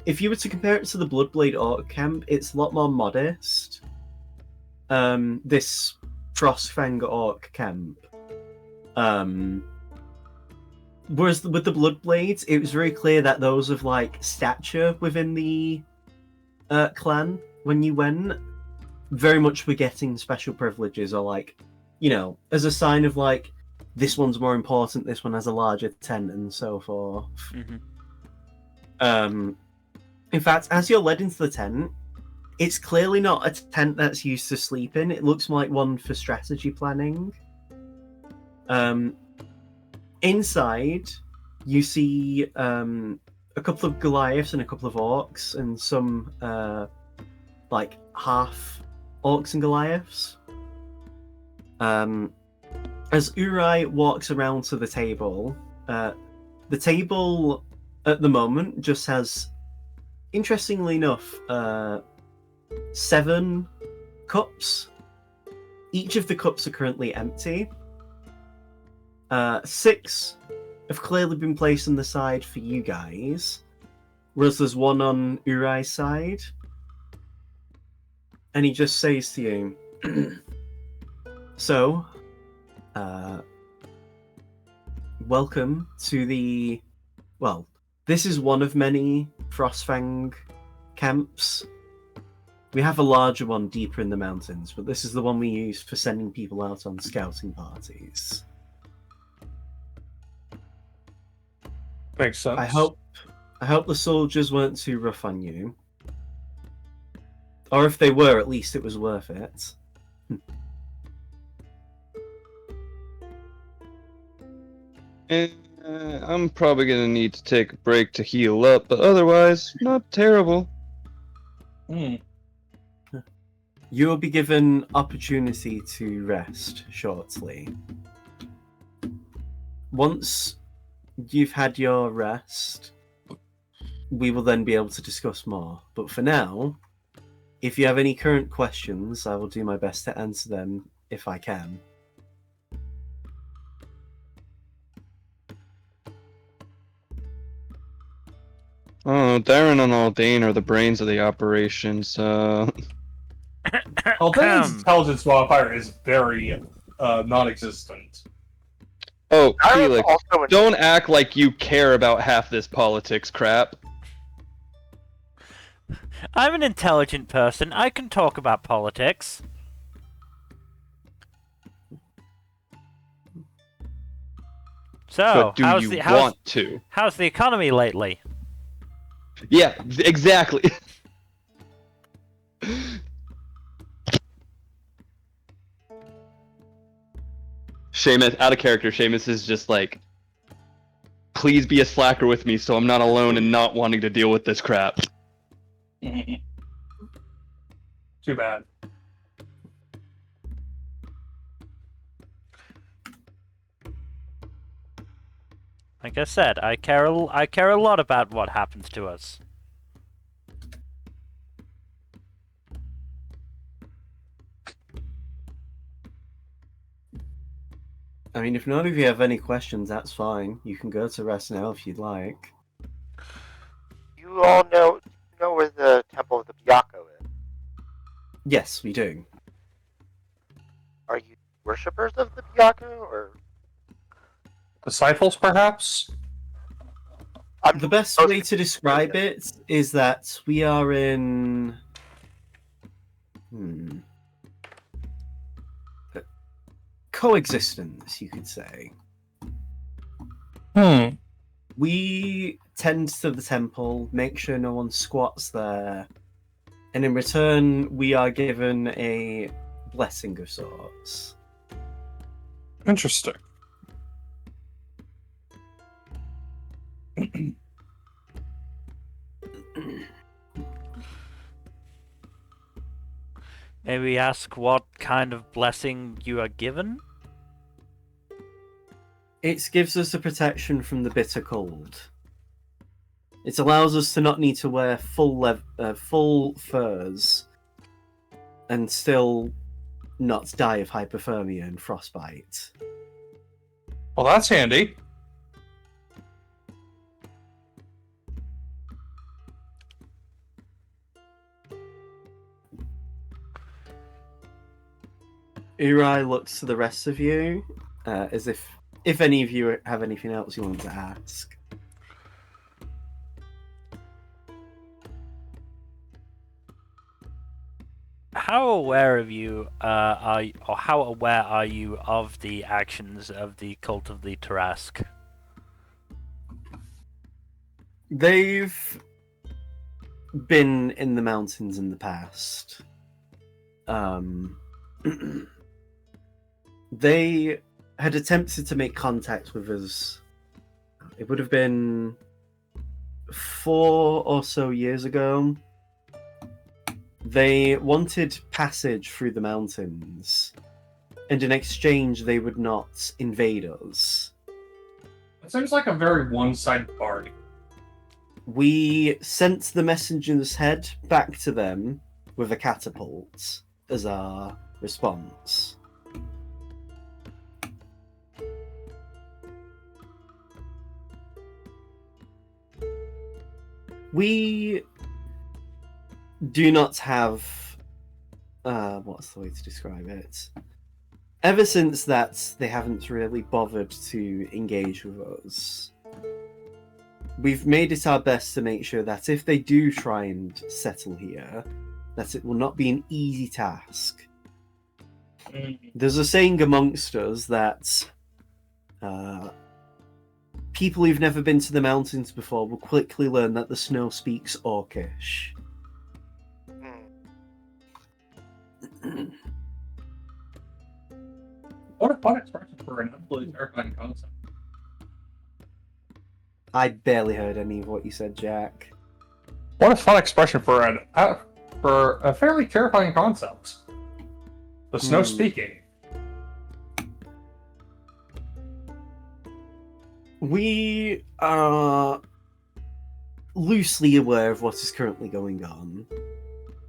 If you were to compare it to the Bloodblade Orc camp, it's a lot more modest. This Frostfang Orc camp. Whereas with the Bloodblades, it was very clear that those of stature within the clan, when you went, very much were getting special privileges, or as a sign of this one's more important, this one has a larger tent, and so forth. Mm-hmm. In fact, as you're led into the tent, it's clearly not a tent that's used to sleep in. It looks like one for strategy planning. Inside, you see a couple of Goliaths and a couple of orcs, and some half orcs and Goliaths. As Urai walks around to the table at the moment just has, interestingly enough, 7 cups. Each of the cups are currently empty. 6 have clearly been placed on the side for you guys, whereas there's one on Urai's side. And he just says to you, so, welcome to the... Well, this is one of many Frostfang camps. We have a larger one deeper in the mountains, but this is the one we use for sending people out on scouting parties. Makes sense. I hope I hope the soldiers weren't too rough on you. Or if they were, at least it was worth it. I'm probably gonna need to take a break to heal up, but otherwise, not terrible. You will be given opportunity to rest shortly. Once you've had your rest, we will then be able to discuss more. But for now, if you have any current questions, I will do my best to answer them if I can. Oh, Darren and Aldane are the brains of the operation, so... Aldane's intelligence modifier is very non-existent. Oh, Darren's Felix, also in- don't act like you care about half this politics crap. I'm an intelligent person. I can talk about politics. So, But do you want to? how's the economy lately? Yeah, exactly. Seamus, out of character, Seamus is just like, please be a slacker with me so I'm not alone and not wanting to deal with this crap. Too bad. Like I said, I care a lot about what happens to us. I mean, if none of you have any questions, that's fine. You can go to rest now if you'd like. You all know where the Temple of the Byakko is. Yes, we do. Are you worshippers of the Byakko, or Disciples, perhaps? I'm The best way to describe it is that we are in... coexistence, you could say. We tend to the temple, make sure no one squats there, and in return, we are given a blessing of sorts. Interesting. Maybe ask what kind of blessing you are given? It gives us a protection from the bitter cold. It allows us to not need to wear full furs and still not die of hypothermia and frostbite. Well, that's handy. Uri looks to the rest of you as if any of you have anything else you want to ask. How aware of you or how aware are you of the actions of the cult of the Tarask? They've been in the mountains in the past. They had attempted to make contact with us. It would have been 4 or so years ago. They wanted passage through the mountains, and in exchange, they would not invade us. It seems like a very one-sided bargain. We sent the messenger's head back to them with a catapult as our response. We do not have... what's the way to describe it? Ever since that, they haven't really bothered to engage with us. We've made it our best to make sure that if they do try and settle here, that it will not be an easy task. There's a saying amongst us that people who've never been to the mountains before will quickly learn that the snow speaks Orcish. What a fun expression for an absolutely terrifying concept. I barely heard any of what you said, Jack. What a fun expression for a fairly terrifying concept. The snow speaking. We are loosely aware of what is currently going on.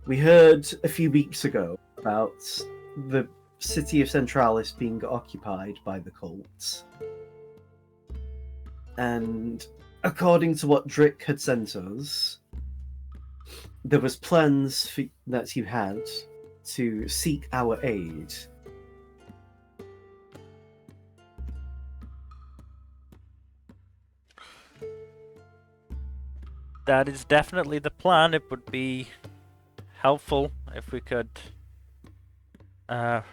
We heard a few weeks ago about the city of Centralis being occupied by the cults. And according to what Drick had sent us, there was plans that you had to seek our aid. That is definitely the plan. It would be helpful if we could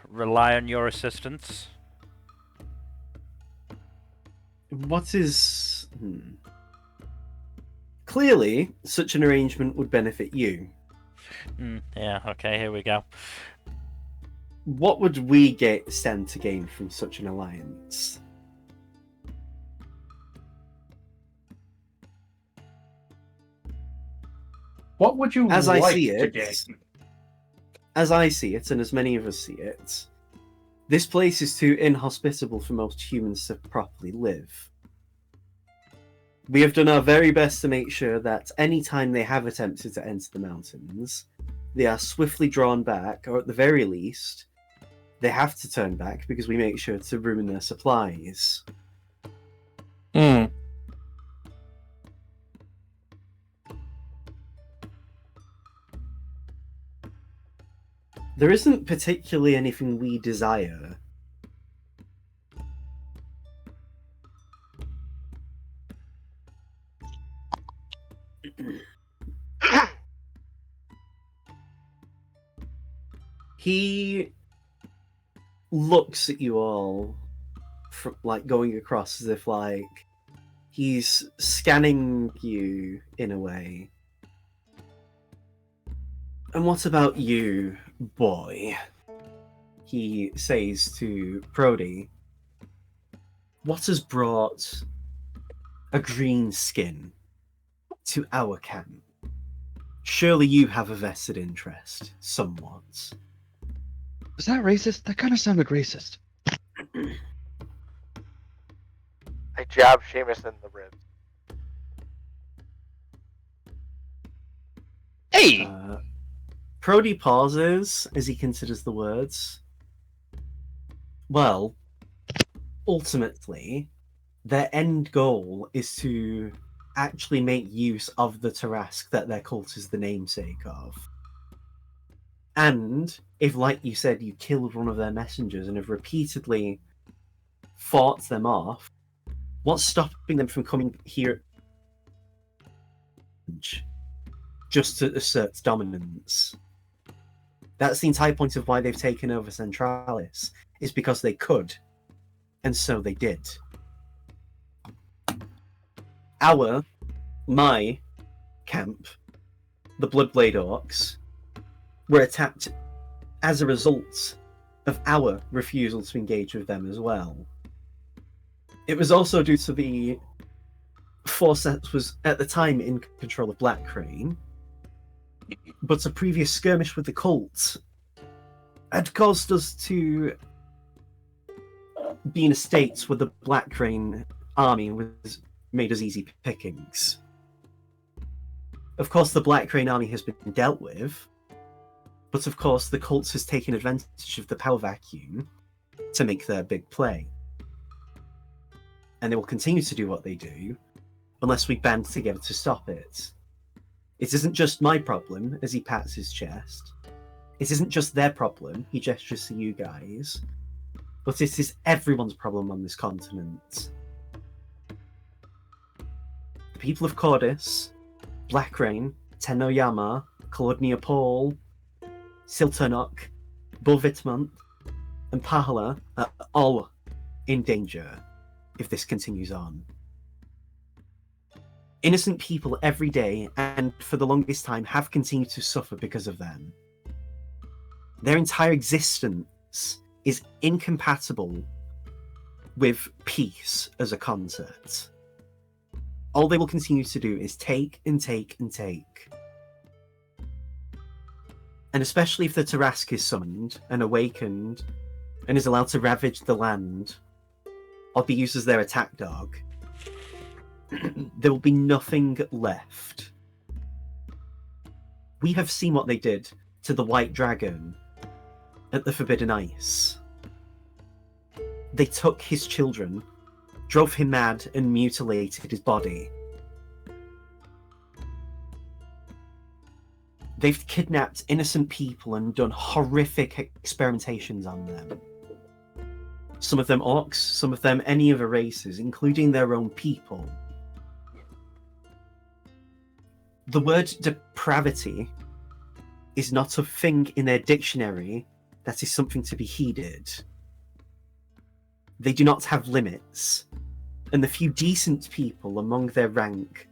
rely on your assistance. What is... Clearly, such an arrangement would benefit you. Yeah, okay, here we go. What would we stand to gain from such an alliance? What would you As like I see to it, gain? As I see it, and as many of us see it, this place is too inhospitable for most humans to properly live. We have done our very best to make sure that any time they have attempted to enter the mountains, they are swiftly drawn back, or at the very least, they have to turn back because we make sure to ruin their supplies. There isn't particularly anything we desire. He looks at you all, like going across as if like he's scanning you in a way. And what about you, boy? He says to Brody, what has brought a green skin to our camp? Surely you have a vested interest, somewhat. Was that racist? That kind of sounded racist. I jab Seamus in the ribs. Hey! Brody pauses as he considers the words. Well, ultimately, their end goal is to actually make use of the Tarask that their cult is the namesake of. And if, like you said, you killed one of their messengers and have repeatedly fought them off, what's stopping them from coming here just to assert dominance? That's the entire point of why they've taken over Centralis, is because they could, and so they did. My camp, the Bloodblade Orcs, were attacked as a result of our refusal to engage with them as well. It was also due to the force that was at the time in control of Black Crane, but a previous skirmish with the cult had caused us to be in a state where the Black Crane army made us easy pickings. Of course, the Black Crane army has been dealt with, but of course the cult has taken advantage of the power vacuum to make their big play. And they will continue to do what they do unless we band together to stop it. It isn't just my problem, as he pats his chest. It isn't just their problem, he gestures to you guys. But it is everyone's problem on this continent. The people of Cordis, Blackrain, Tenoyama, Kolodnia Paul, Silternok, Bulvitmont, and Pahala are all in danger if this continues on. Innocent people every day, and for the longest time have continued to suffer because of them. Their entire existence is incompatible with peace as a concept. All they will continue to do is take and take and take. And especially if the Tarask is summoned and awakened and is allowed to ravage the land or be used as their attack dog, there will be nothing left. We have seen what they did to the White Dragon at the Forbidden Ice. They took his children, drove him mad, and mutilated his body. They've kidnapped innocent people and done horrific experimentations on them. Some of them orcs, some of them any other races, including their own people. The word depravity is not a thing in their dictionary that is something to be heeded. They do not have limits, and the few decent people among their rank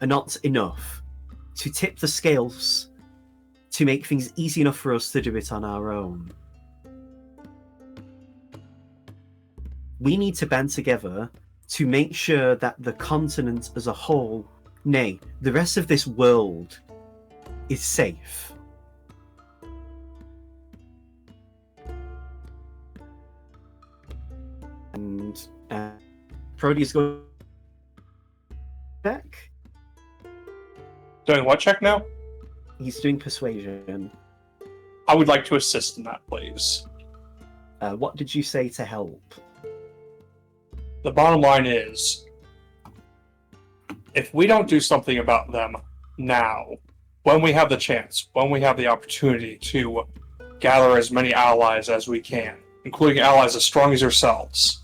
are not enough to tip the scales to make things easy enough for us to do it on our own. We need to band together to make sure that the continent as a whole, nay, the rest of this world, is safe. And Prody is going back. Doing what check now? He's doing persuasion. I would like to assist in that, please. What did you say to help? The bottom line is, if we don't do something about them now, when we have the chance, when we have the opportunity to gather as many allies as we can, including allies as strong as yourselves,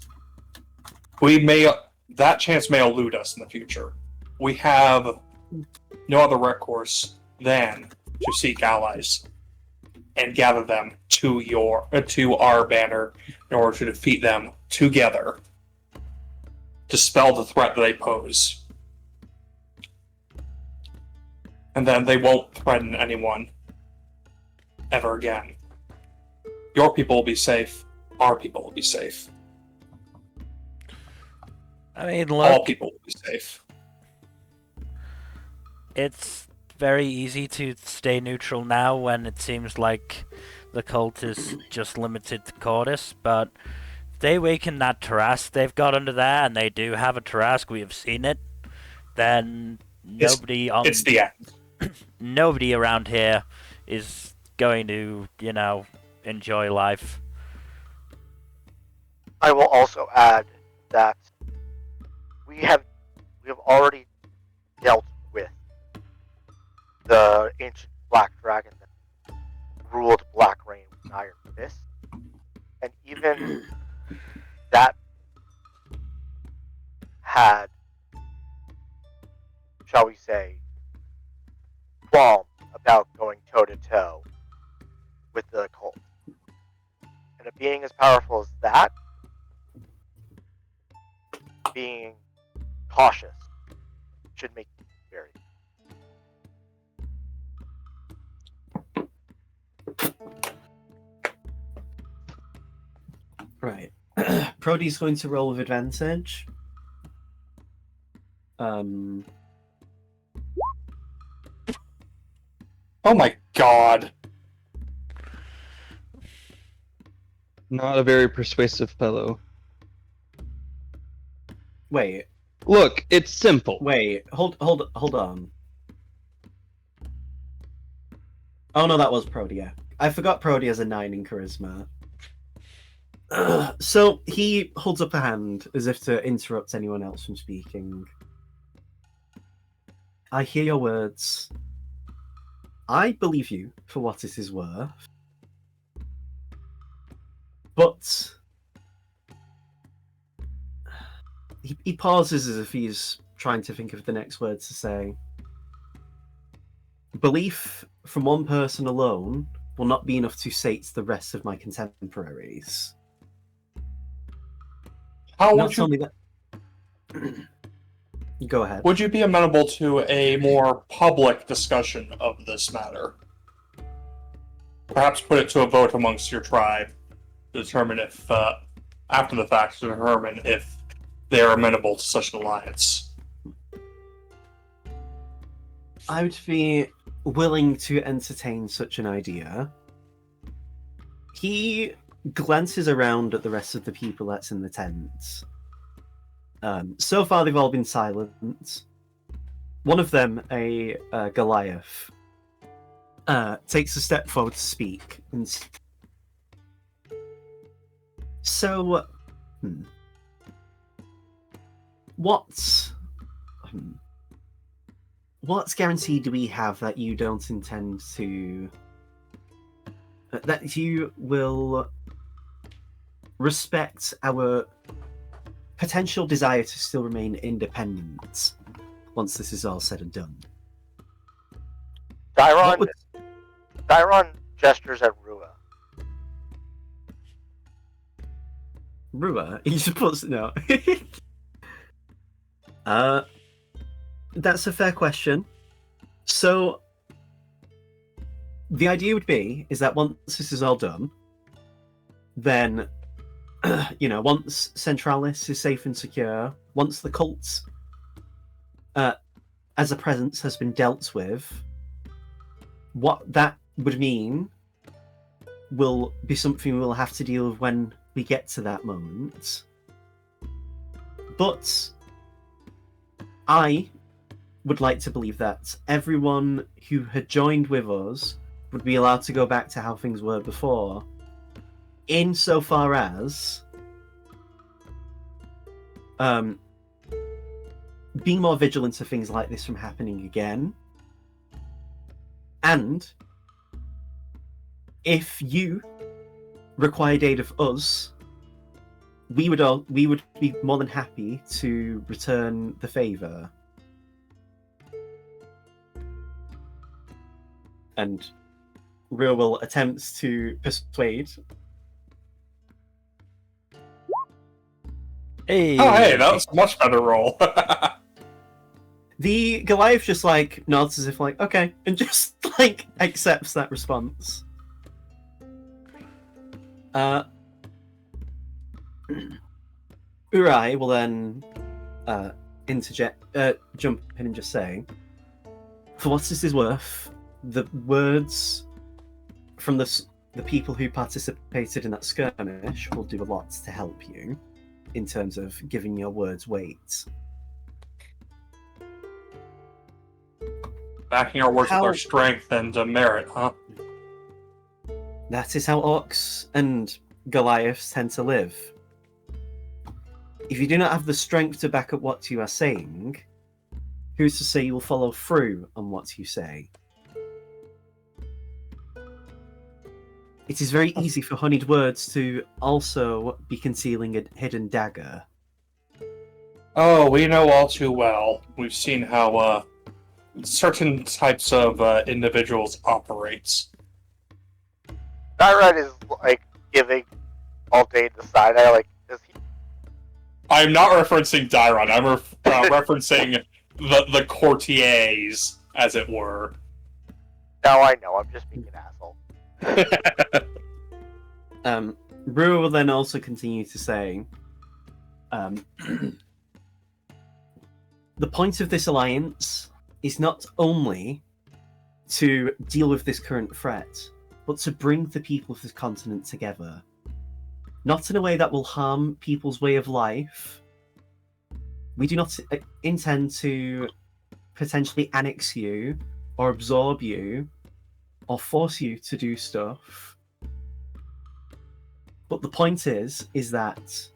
that chance may elude us in the future. We have no other recourse than to seek allies and gather them to our banner in order to defeat them together. Dispel the threat that they pose. And then they won't threaten anyone ever again. Your people will be safe. Our people will be safe. I mean, All look, people will be safe. it's very easy to stay neutral now when it seems like the cult is just limited to Cordis, but if they awaken that Tarask they've got under there, and they do have a Tarask, we have seen it, then nobody It's the end. nobody around here is going to, enjoy life. I will also add that we have already dealt with the ancient black dragon that ruled Black Rain with an iron fist, and even that had, shall we say, qualms about going toe to toe with the cult. And a being as powerful as that, being cautious should make you very. Right. Prody's going to roll with advantage. Oh my god. Not a very persuasive fellow. Wait, Look, it's simple. hold on. Oh no, that was Prody, yeah. I forgot Prody has a 9 in charisma. So he holds up a hand as if to interrupt anyone else from speaking. I hear your words. I believe you for what it is worth. But he pauses as if he's trying to think of the next words to say. Belief from one person alone will not be enough to sate the rest of my contemporaries. How would Not you... only that, Go ahead. Would you be amenable to a more public discussion of this matter? Perhaps put it to a vote amongst your tribe to determine if, after the fact, to determine if they are amenable to such an alliance. I would be willing to entertain such an idea. He glances around at the rest of the people that's in the tent. So far, they've all been silent. One of them, a Goliath, takes a step forward to speak. So, What guarantee do we have that you don't intend to... that you will respect our potential desire to still remain independent once this is all said and done? Dyron gestures at Rua. Rua? He supposed to know. That's a fair question. So, the idea would be is that once this is all done, then, once Centralis is safe and secure, once the cult, as a presence, has been dealt with, what that would mean will be something we'll have to deal with when we get to that moment. But I would like to believe that everyone who had joined with us would be allowed to go back to how things were before, insofar as being more vigilant of things like this from happening again. And if you required aid of us, we would be more than happy to return the favor. And Real will attempt to persuade. Hey. Oh, hey, that was a much better roll. The Goliath just nods as if okay, and just accepts that response. Urai will then jump in and just say, for what this is worth, the words from the people who participated in that skirmish will do a lot to help you in terms of giving your words weight. Backing our words with our strength and merit, huh? That is how orcs and Goliaths tend to live. If you do not have the strength to back up what you are saying, who's to say you will follow through on what you say? It is very easy for honeyed words to also be concealing a hidden dagger. Oh, we know all too well. We've seen how certain types of individuals operates. Dyron is giving all day the side eye. Is he? I'm not referencing Dyron. I'm referencing the courtiers, as it were. Now I know. I'm just being an asshole. Brewer will then also continue to say, the point of this alliance is not only to deal with this current threat, but to bring the people of this continent together. Not in a way that will harm people's way of life. We do not intend to potentially annex you, or absorb you, or force you to do stuff. But the point is that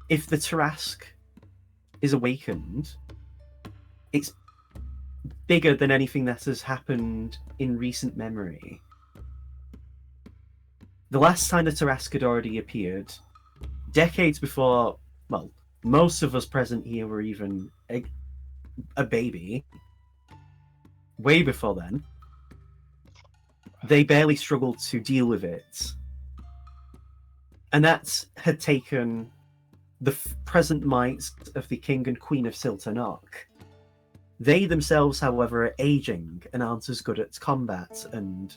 if the Tarask is awakened, it's bigger than anything that has happened in recent memory. The last time the Tarask had already appeared, decades before, well, most of us present here were even a baby. Way before then, they barely struggled to deal with it. And that had taken the present might of the King and Queen of Siltanok. They themselves, however, are aging and aren't as good at combat and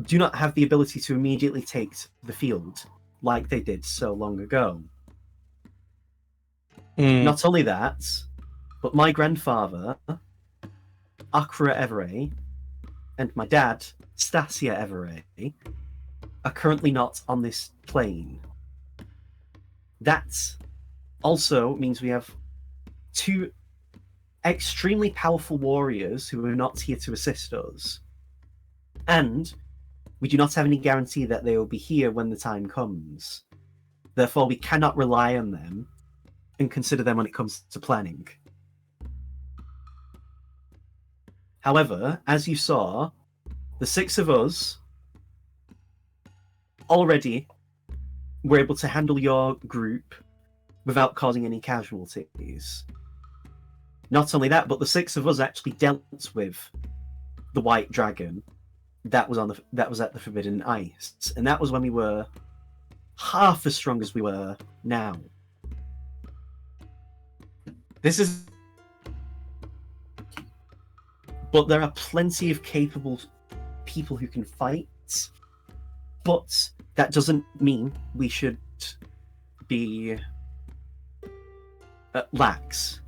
do not have the ability to immediately take the field like they did so long ago. Not only that, but my grandfather, Akra Everett, and my dad, Stasia Everett, are currently not on this plane. That also means we have two extremely powerful warriors who are not here to assist us. And we do not have any guarantee that they will be here when the time comes. Therefore, we cannot rely on them and consider them when it comes to planning. However, as you saw, the 6 of us already were able to handle your group without causing any casualties. Not only that, but the 6 of us actually dealt with the White Dragon that was at the Forbidden Ice, and that was when we were half as strong as we were now. But there are plenty of capable people who can fight, but that doesn't mean we should be lax.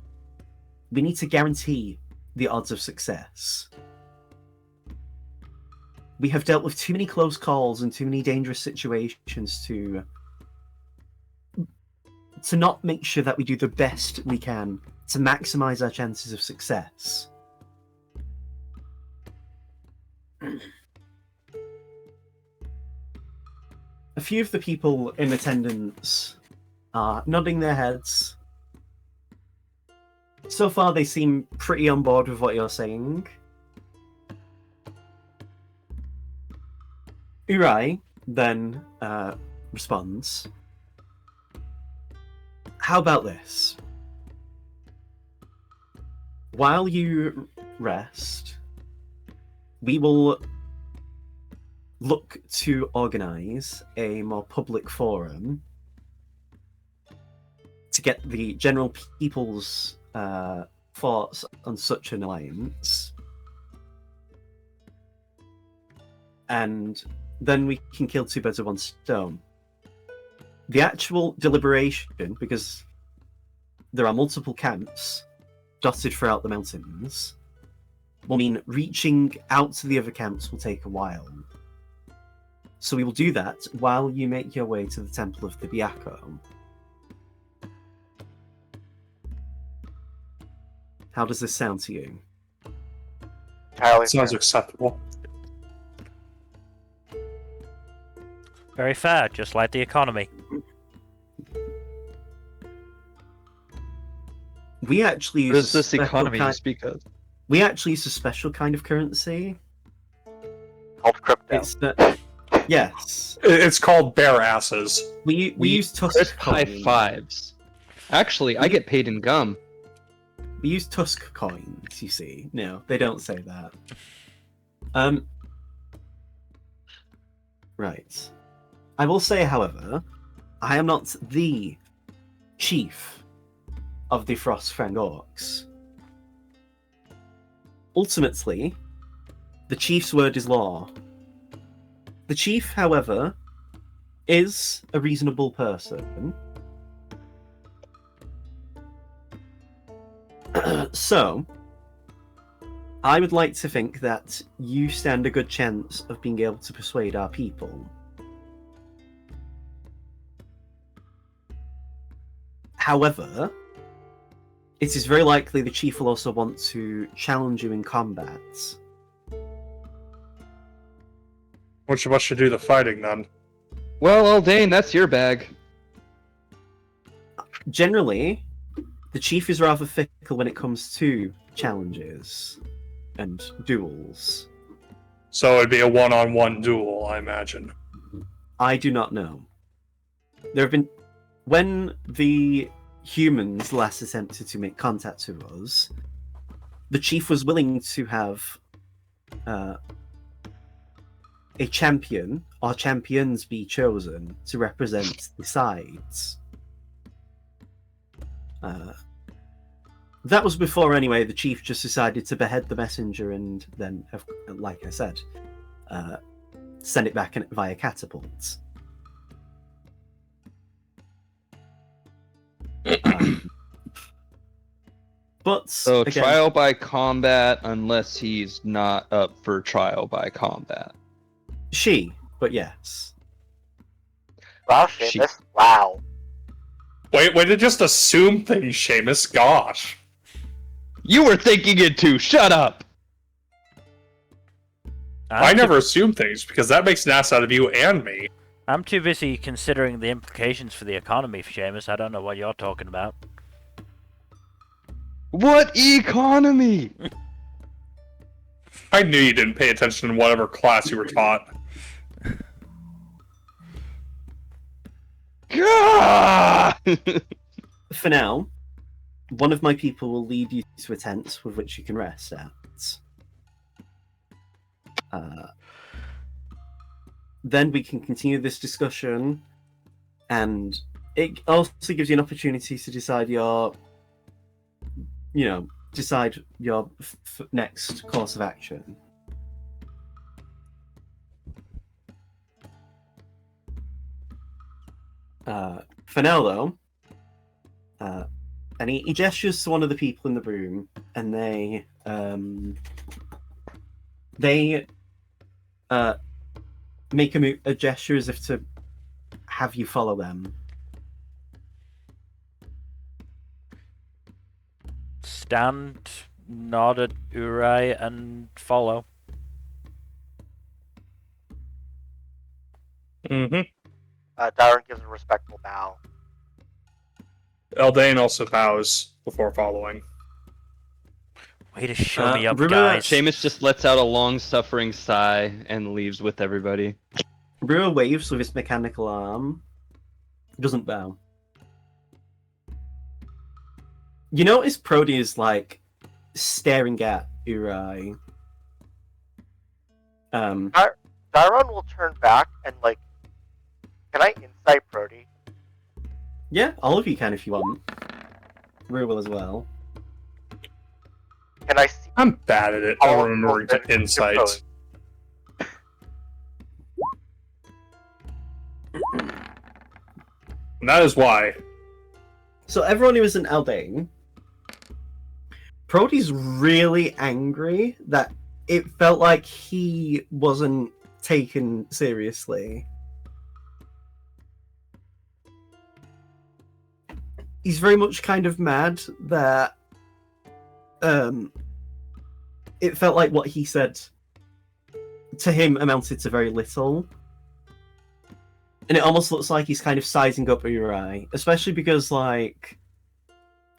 We need to guarantee the odds of success. We have dealt with too many close calls and too many dangerous situations to not make sure that we do the best we can to maximize our chances of success. A few of the people in attendance are nodding their heads. So far, they seem pretty on board with what you're saying. Urai then responds, "How about this? While you rest, we will look to organize a more public forum to get the general people's thoughts on such an alliance. And then we can kill 2 birds with 1 stone. The actual deliberation, because there are multiple camps dotted throughout the mountains, will mean reaching out to the other camps will take a while. So we will do that while you make your way to the Temple of the Byakko. How does this sound to you?" Entirely Sounds fair. acceptable. Very fair, just like the economy. We actually What use is this special economy you kind- speak of? We actually use a special kind of currency. Called crypto. It's the yes. It's called bare asses. We use Tusk Crisp high coins. fives. Actually, I get paid in gum. We use Tusk coins, you see. No, they don't say that. Right. I will say, however, I am not the chief of the Frostfang Orcs. Ultimately, the chief's word is law. The chief, however, is a reasonable person. So, I would like to think that you stand a good chance of being able to persuade our people. However, it is very likely the chief will also want to challenge you in combat. Which of us should do the fighting then? Well, Aldane, that's your bag. Generally, the chief is rather fickle when it comes to challenges and duels. So it'd be a one-on-one duel, I imagine. I do not know. There have been... When the humans last attempted to make contact with us, the chief was willing to have a champion or champions be chosen to represent the sides. That was before, anyway, the chief just decided to behead the messenger and then, like I said, send it back via catapults. But So again, trial by combat, unless he's not up for trial by combat. but yes. Wow, Seamus. Wow. Wait, way to just assume things, Seamus. Gosh. You were thinking it too. Shut up. I never assume things, because that makes an ass out of you and me. I'm too busy considering the implications for the economy, Seamus. I don't know what you're talking about. What economy? I knew you didn't pay attention in whatever class you were taught. Gah! For now, one of my people will lead you to a tent with which you can rest at. Then we can continue this discussion, and it also gives you an opportunity to decide your next course of action. For now, though, and he gestures to one of the people in the room, and they make a gesture as if to have you follow them. Stand, nod at Urai, and follow. Mm-hmm. Darren gives a respectful bow. Eldane also bows before following. Way to show me up, River- guys. Seamus just lets out a long-suffering sigh and leaves with everybody. Brewer waves with his mechanical arm. Doesn't bow. You notice Prody is like staring at Urai. Darren will turn back and like, can I insight Brody? Yeah, all of you can if you want. Brewer will as well. Can I see? I'm bad at it. all I'm remembering to movement insight. Brody? And that is why. So everyone who isn't Aldane, Prody's really angry that it felt like he wasn't taken seriously. He's very much kind of mad that it felt like what he said to him amounted to very little. And it almost looks like he's kind of sizing up Urai, especially because, like,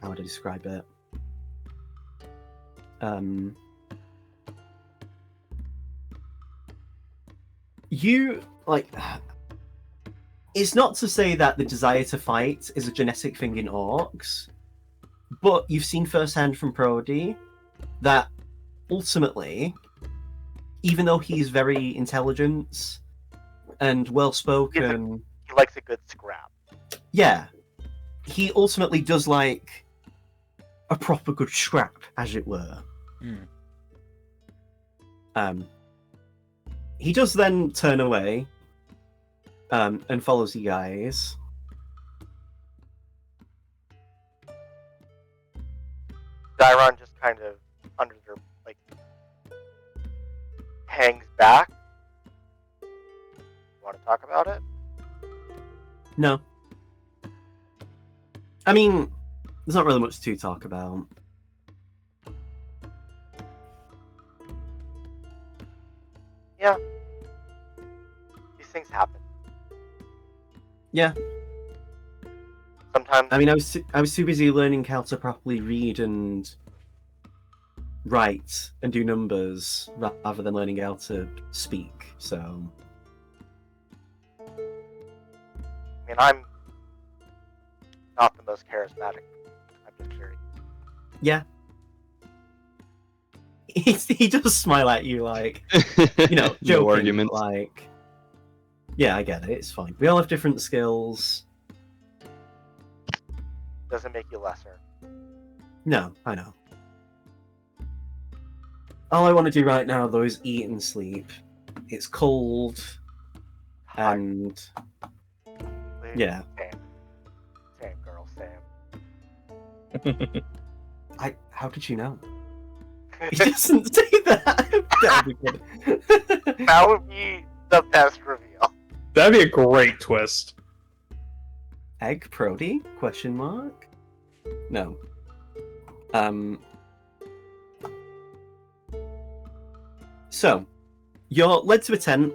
how would I describe it? You, like, it's not to say that the desire to fight is a genetic thing in orcs, but you've seen firsthand from Prody that ultimately, even though he's very intelligent and well-spoken, He likes a good scrap. yeah, he ultimately does like a proper good scrap, as it were. He does then turn away and follows you guys. Dyron just kind of hangs back. Want to talk about it? No. I mean, there's not really much to talk about. Yeah. These things happen. Yeah. Sometimes I mean, I was too busy learning how to properly read and write and do numbers rather than learning how to speak. So, I mean, I'm not the most charismatic. I'm just curious. yeah. He does smile at you, like, you know, joking. No arguments. Like, yeah, I get it. It's fine. We all have different skills. doesn't make you lesser. No, I know. All I want to do right now, though, is eat and sleep. It's cold, and yeah. Sam, girl, Sam. How did you know? He doesn't say that. That'd be good. That would be the best reveal. That'd be a great twist. Egg Prody? Question mark? No. So, you're led to a tent.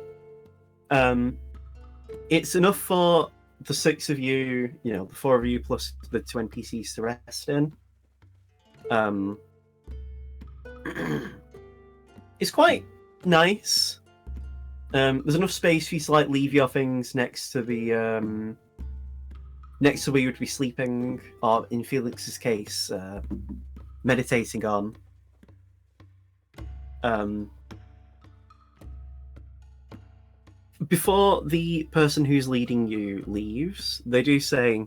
It's enough for the 6 of you, the 4 of you plus the 2 NPCs to rest in. It's quite nice. There's enough space for you to leave your things next to the next to where you would be sleeping, or in Felix's case, meditating on. Before the person who's leading you leaves, they do say,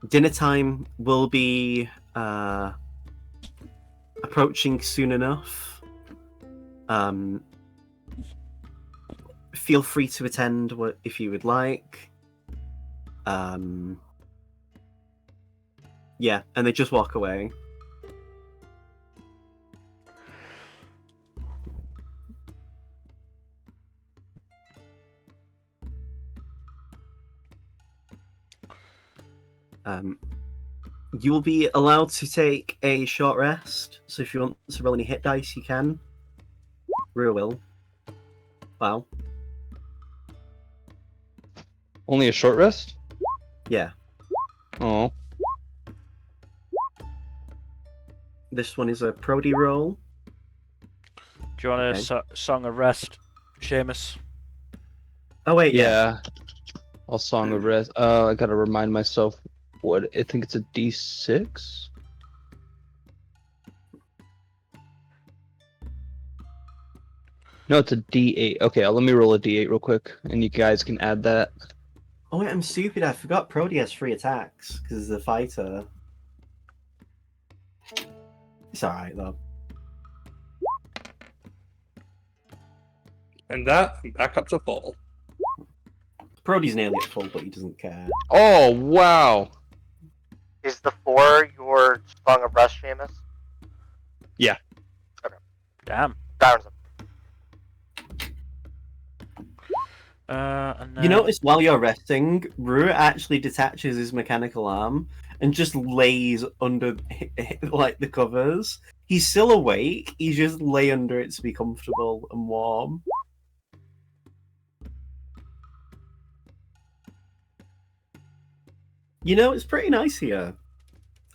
dinner time will be approaching soon enough. Feel free to attend if you would like. Yeah, and they just walk away. You will be allowed to take a short rest, so if you want to roll any hit dice, you can. Rue will. Wow. Only a short rest? Yeah. Oh. This one is a Prody roll. Do you want a song of rest, Seamus? Oh wait, Yeah. I'll song of rest. I gotta remind myself what I think it's a D6. No, it's a D8. Okay, let me roll a D8 real quick, and you guys can add that. Oh wait, I'm stupid. I forgot Prody has 3 attacks because he's a fighter. It's alright though. And that, back up to full. Prody's nearly at full, but he doesn't care. Oh, wow. Is the 4 your Song of Rest, Seamus? Yeah. Okay. Damn. Darren's up. And then... You notice while you're resting, Rue actually detaches his mechanical arm and just lays under the covers. He's still awake. He just lay under it to be comfortable and warm. It's pretty nice here.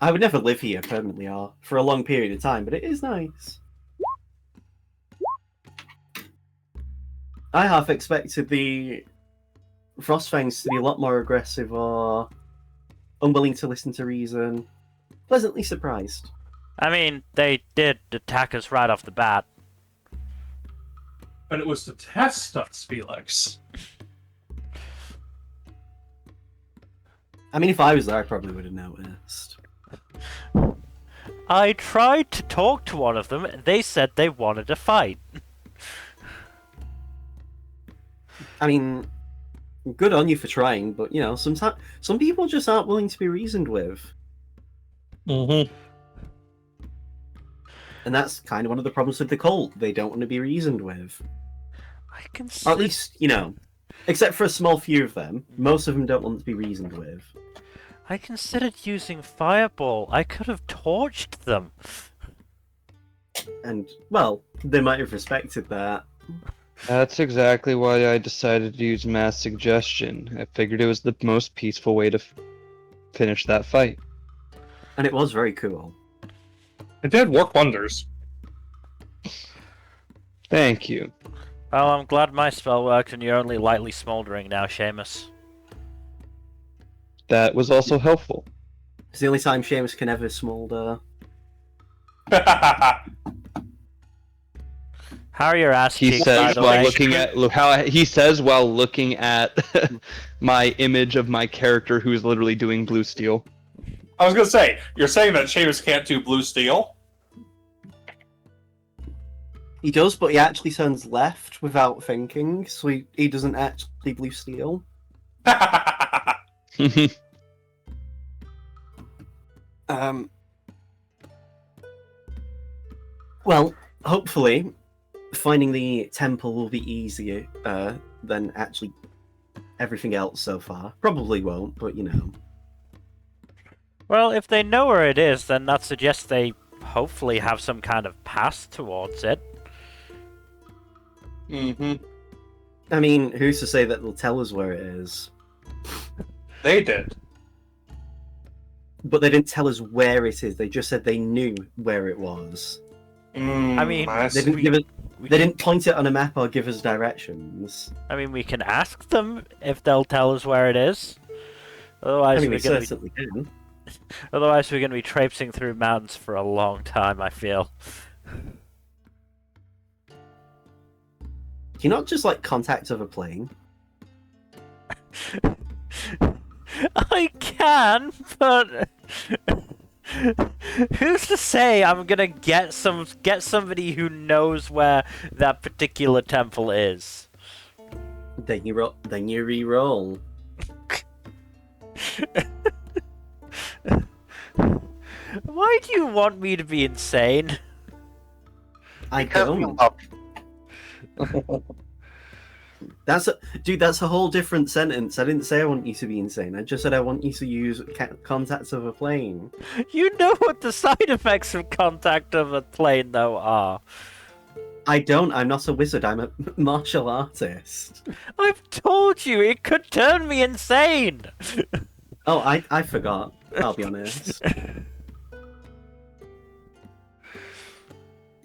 I would never live here permanently or for a long period of time, but it is nice. I half expected the Frostfangs to be a lot more aggressive or unwilling to listen to reason. Pleasantly surprised. I mean, they did attack us right off the bat. But it was to test us, Felix. I mean, if I was there, I probably would have noticed. I tried to talk to one of them. They said they wanted to fight. I mean, good on you for trying, but sometimes some people just aren't willing to be reasoned with, Mm-hmm. and that's kind of one of the problems with the cult. They don't want to be reasoned with, I can or at least except for a small few of them. Most of them don't want to be reasoned with. I considered using Fireball. I could have torched them. And well, they might have respected that. That's exactly why I decided to use mass suggestion. I figured it was the most peaceful way to finish that fight. And it was very cool. It did work wonders. Thank you. Well, I'm glad my spell worked and you're only lightly smouldering now, Seamus. That was also helpful. It's the only time Seamus can ever smoulder. How are your ass He cheeks, by says the while way? looking at my image of my character who is literally doing blue steel. I was gonna say, you're saying that Seamus can't do blue steel? He does, but he actually turns left without thinking, so he doesn't actually blue steel. Well, hopefully, finding the temple will be easier than actually everything else so far. Probably won't, but you know. Well, if they know where it is, then that suggests they hopefully have some kind of path towards it. I mean, who's to say that they'll tell us where it is? They did. But they didn't tell us where it is. They just said they knew where it was. I mean, I They see. didn't give us. They didn't point it on a map or give us directions. I mean, we can ask them if they'll tell us where it is. Otherwise, I mean, we we're gonna be, certainly can. otherwise we're gonna be traipsing through mountains for a long time. I feel. Can you not just like contact other plane? I can, but who's to say I'm gonna get somebody who knows where that particular temple is? Then you re-roll. Why do you want me to be insane? I Because we don't. love That's a whole different sentence. I didn't say I want you to be insane. I just said I want you to use contacts of a plane. You know what the side effects of contact of a plane, though, are. I don't. I'm not a wizard. I'm a martial artist. I've told you, it could turn me insane! Oh, I forgot. I'll be honest.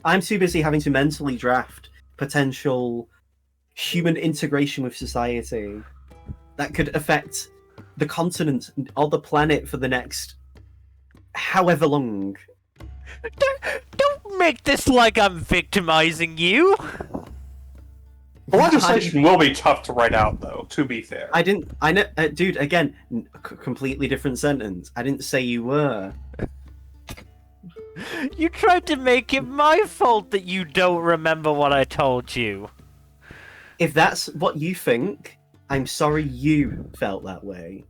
I'm too busy having to mentally draft potential human integration with society that could affect the continent or the planet for the next however long. Don't make this like I'm victimizing you! The legislation will be tough to write out, though, to be fair. I know, dude, again, completely different sentence. I didn't say you were. You tried to make it my fault that you don't remember what I told you. If that's what you think, I'm sorry you felt that way.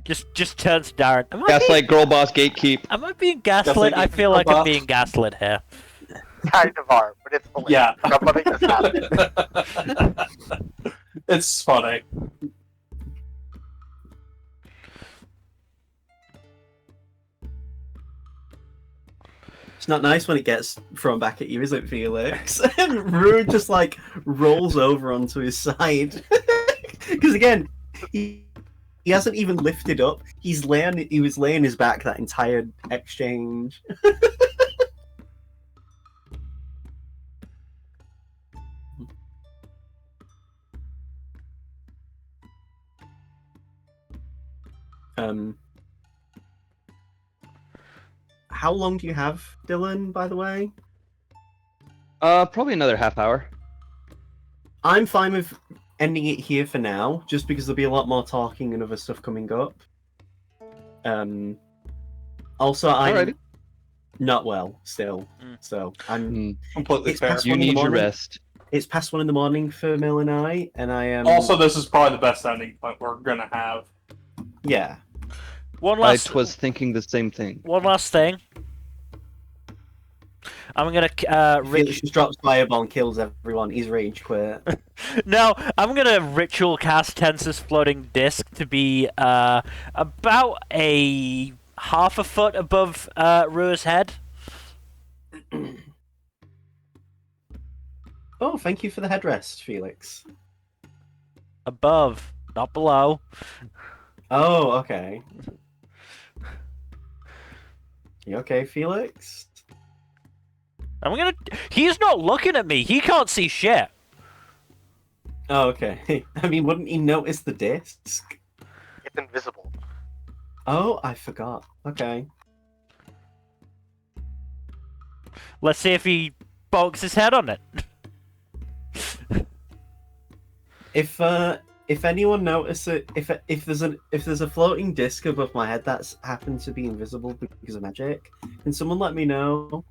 Just turns to Darren. Gaslight, girl boss, gatekeep. Am I being gaslit? I feel like I'm being gaslit here. kind of are, but it's believed. Yeah. I'm letting this happen. It's funny. It's not nice when it gets thrown back at you, is it, Felix? And Rue just like rolls over onto his side. Because again, he hasn't even lifted up. He was laying his back that entire exchange. How long do you have, Dylan, by the way? Probably another half hour. I'm fine with ending it here for now, just because there'll be a lot more talking and other stuff coming up. Also, I'm Alrighty. not well still, so I'm. Completely It's fair. past You 1 in the need your morning. rest. It's past 1 in the morning for Mill and I am. Also, this is probably the best ending point we're gonna have. Yeah. One I last was thinking the same thing. One last thing. I'm gonna Felix just drops fireball and kills everyone. He's rage quit. No, I'm gonna ritual cast Tensor's floating disc to be about a half a foot above Rua's head. Oh, thank you for the headrest, Felix. Above, not below. Oh, okay. You okay, Felix? He's not looking at me. He can't see shit. Oh, okay. I mean, wouldn't he notice the disc? It's invisible. Oh, I forgot. Okay. Let's see if he bonks his head on it. If anyone notices if there's a floating disc above my head that's happened to be invisible because of magic, can someone let me know?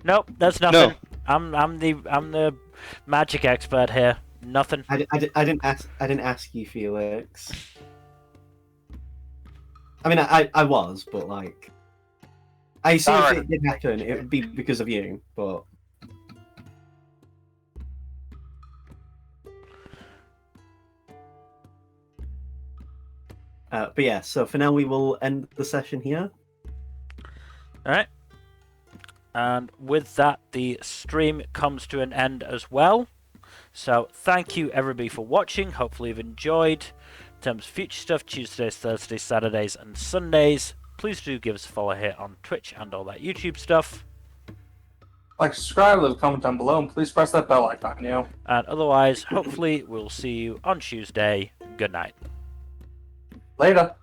Nope, that's nothing. I'm the magic expert here. Nothing. I didn't ask you, Felix. I mean, I was, but like, I assume if it did happen, it would be because of you. But yeah. So for now, we will end the session here. All right. And with that, the stream comes to an end as well. So thank you everybody for watching. Hopefully you've enjoyed. In terms of future stuff, Tuesdays, Thursdays, Saturdays, and Sundays, please do give us a follow here on Twitch and all that YouTube stuff. Like, subscribe, leave a comment down below, and please press that bell icon, And otherwise, hopefully we'll see you on Tuesday. Good night. Later.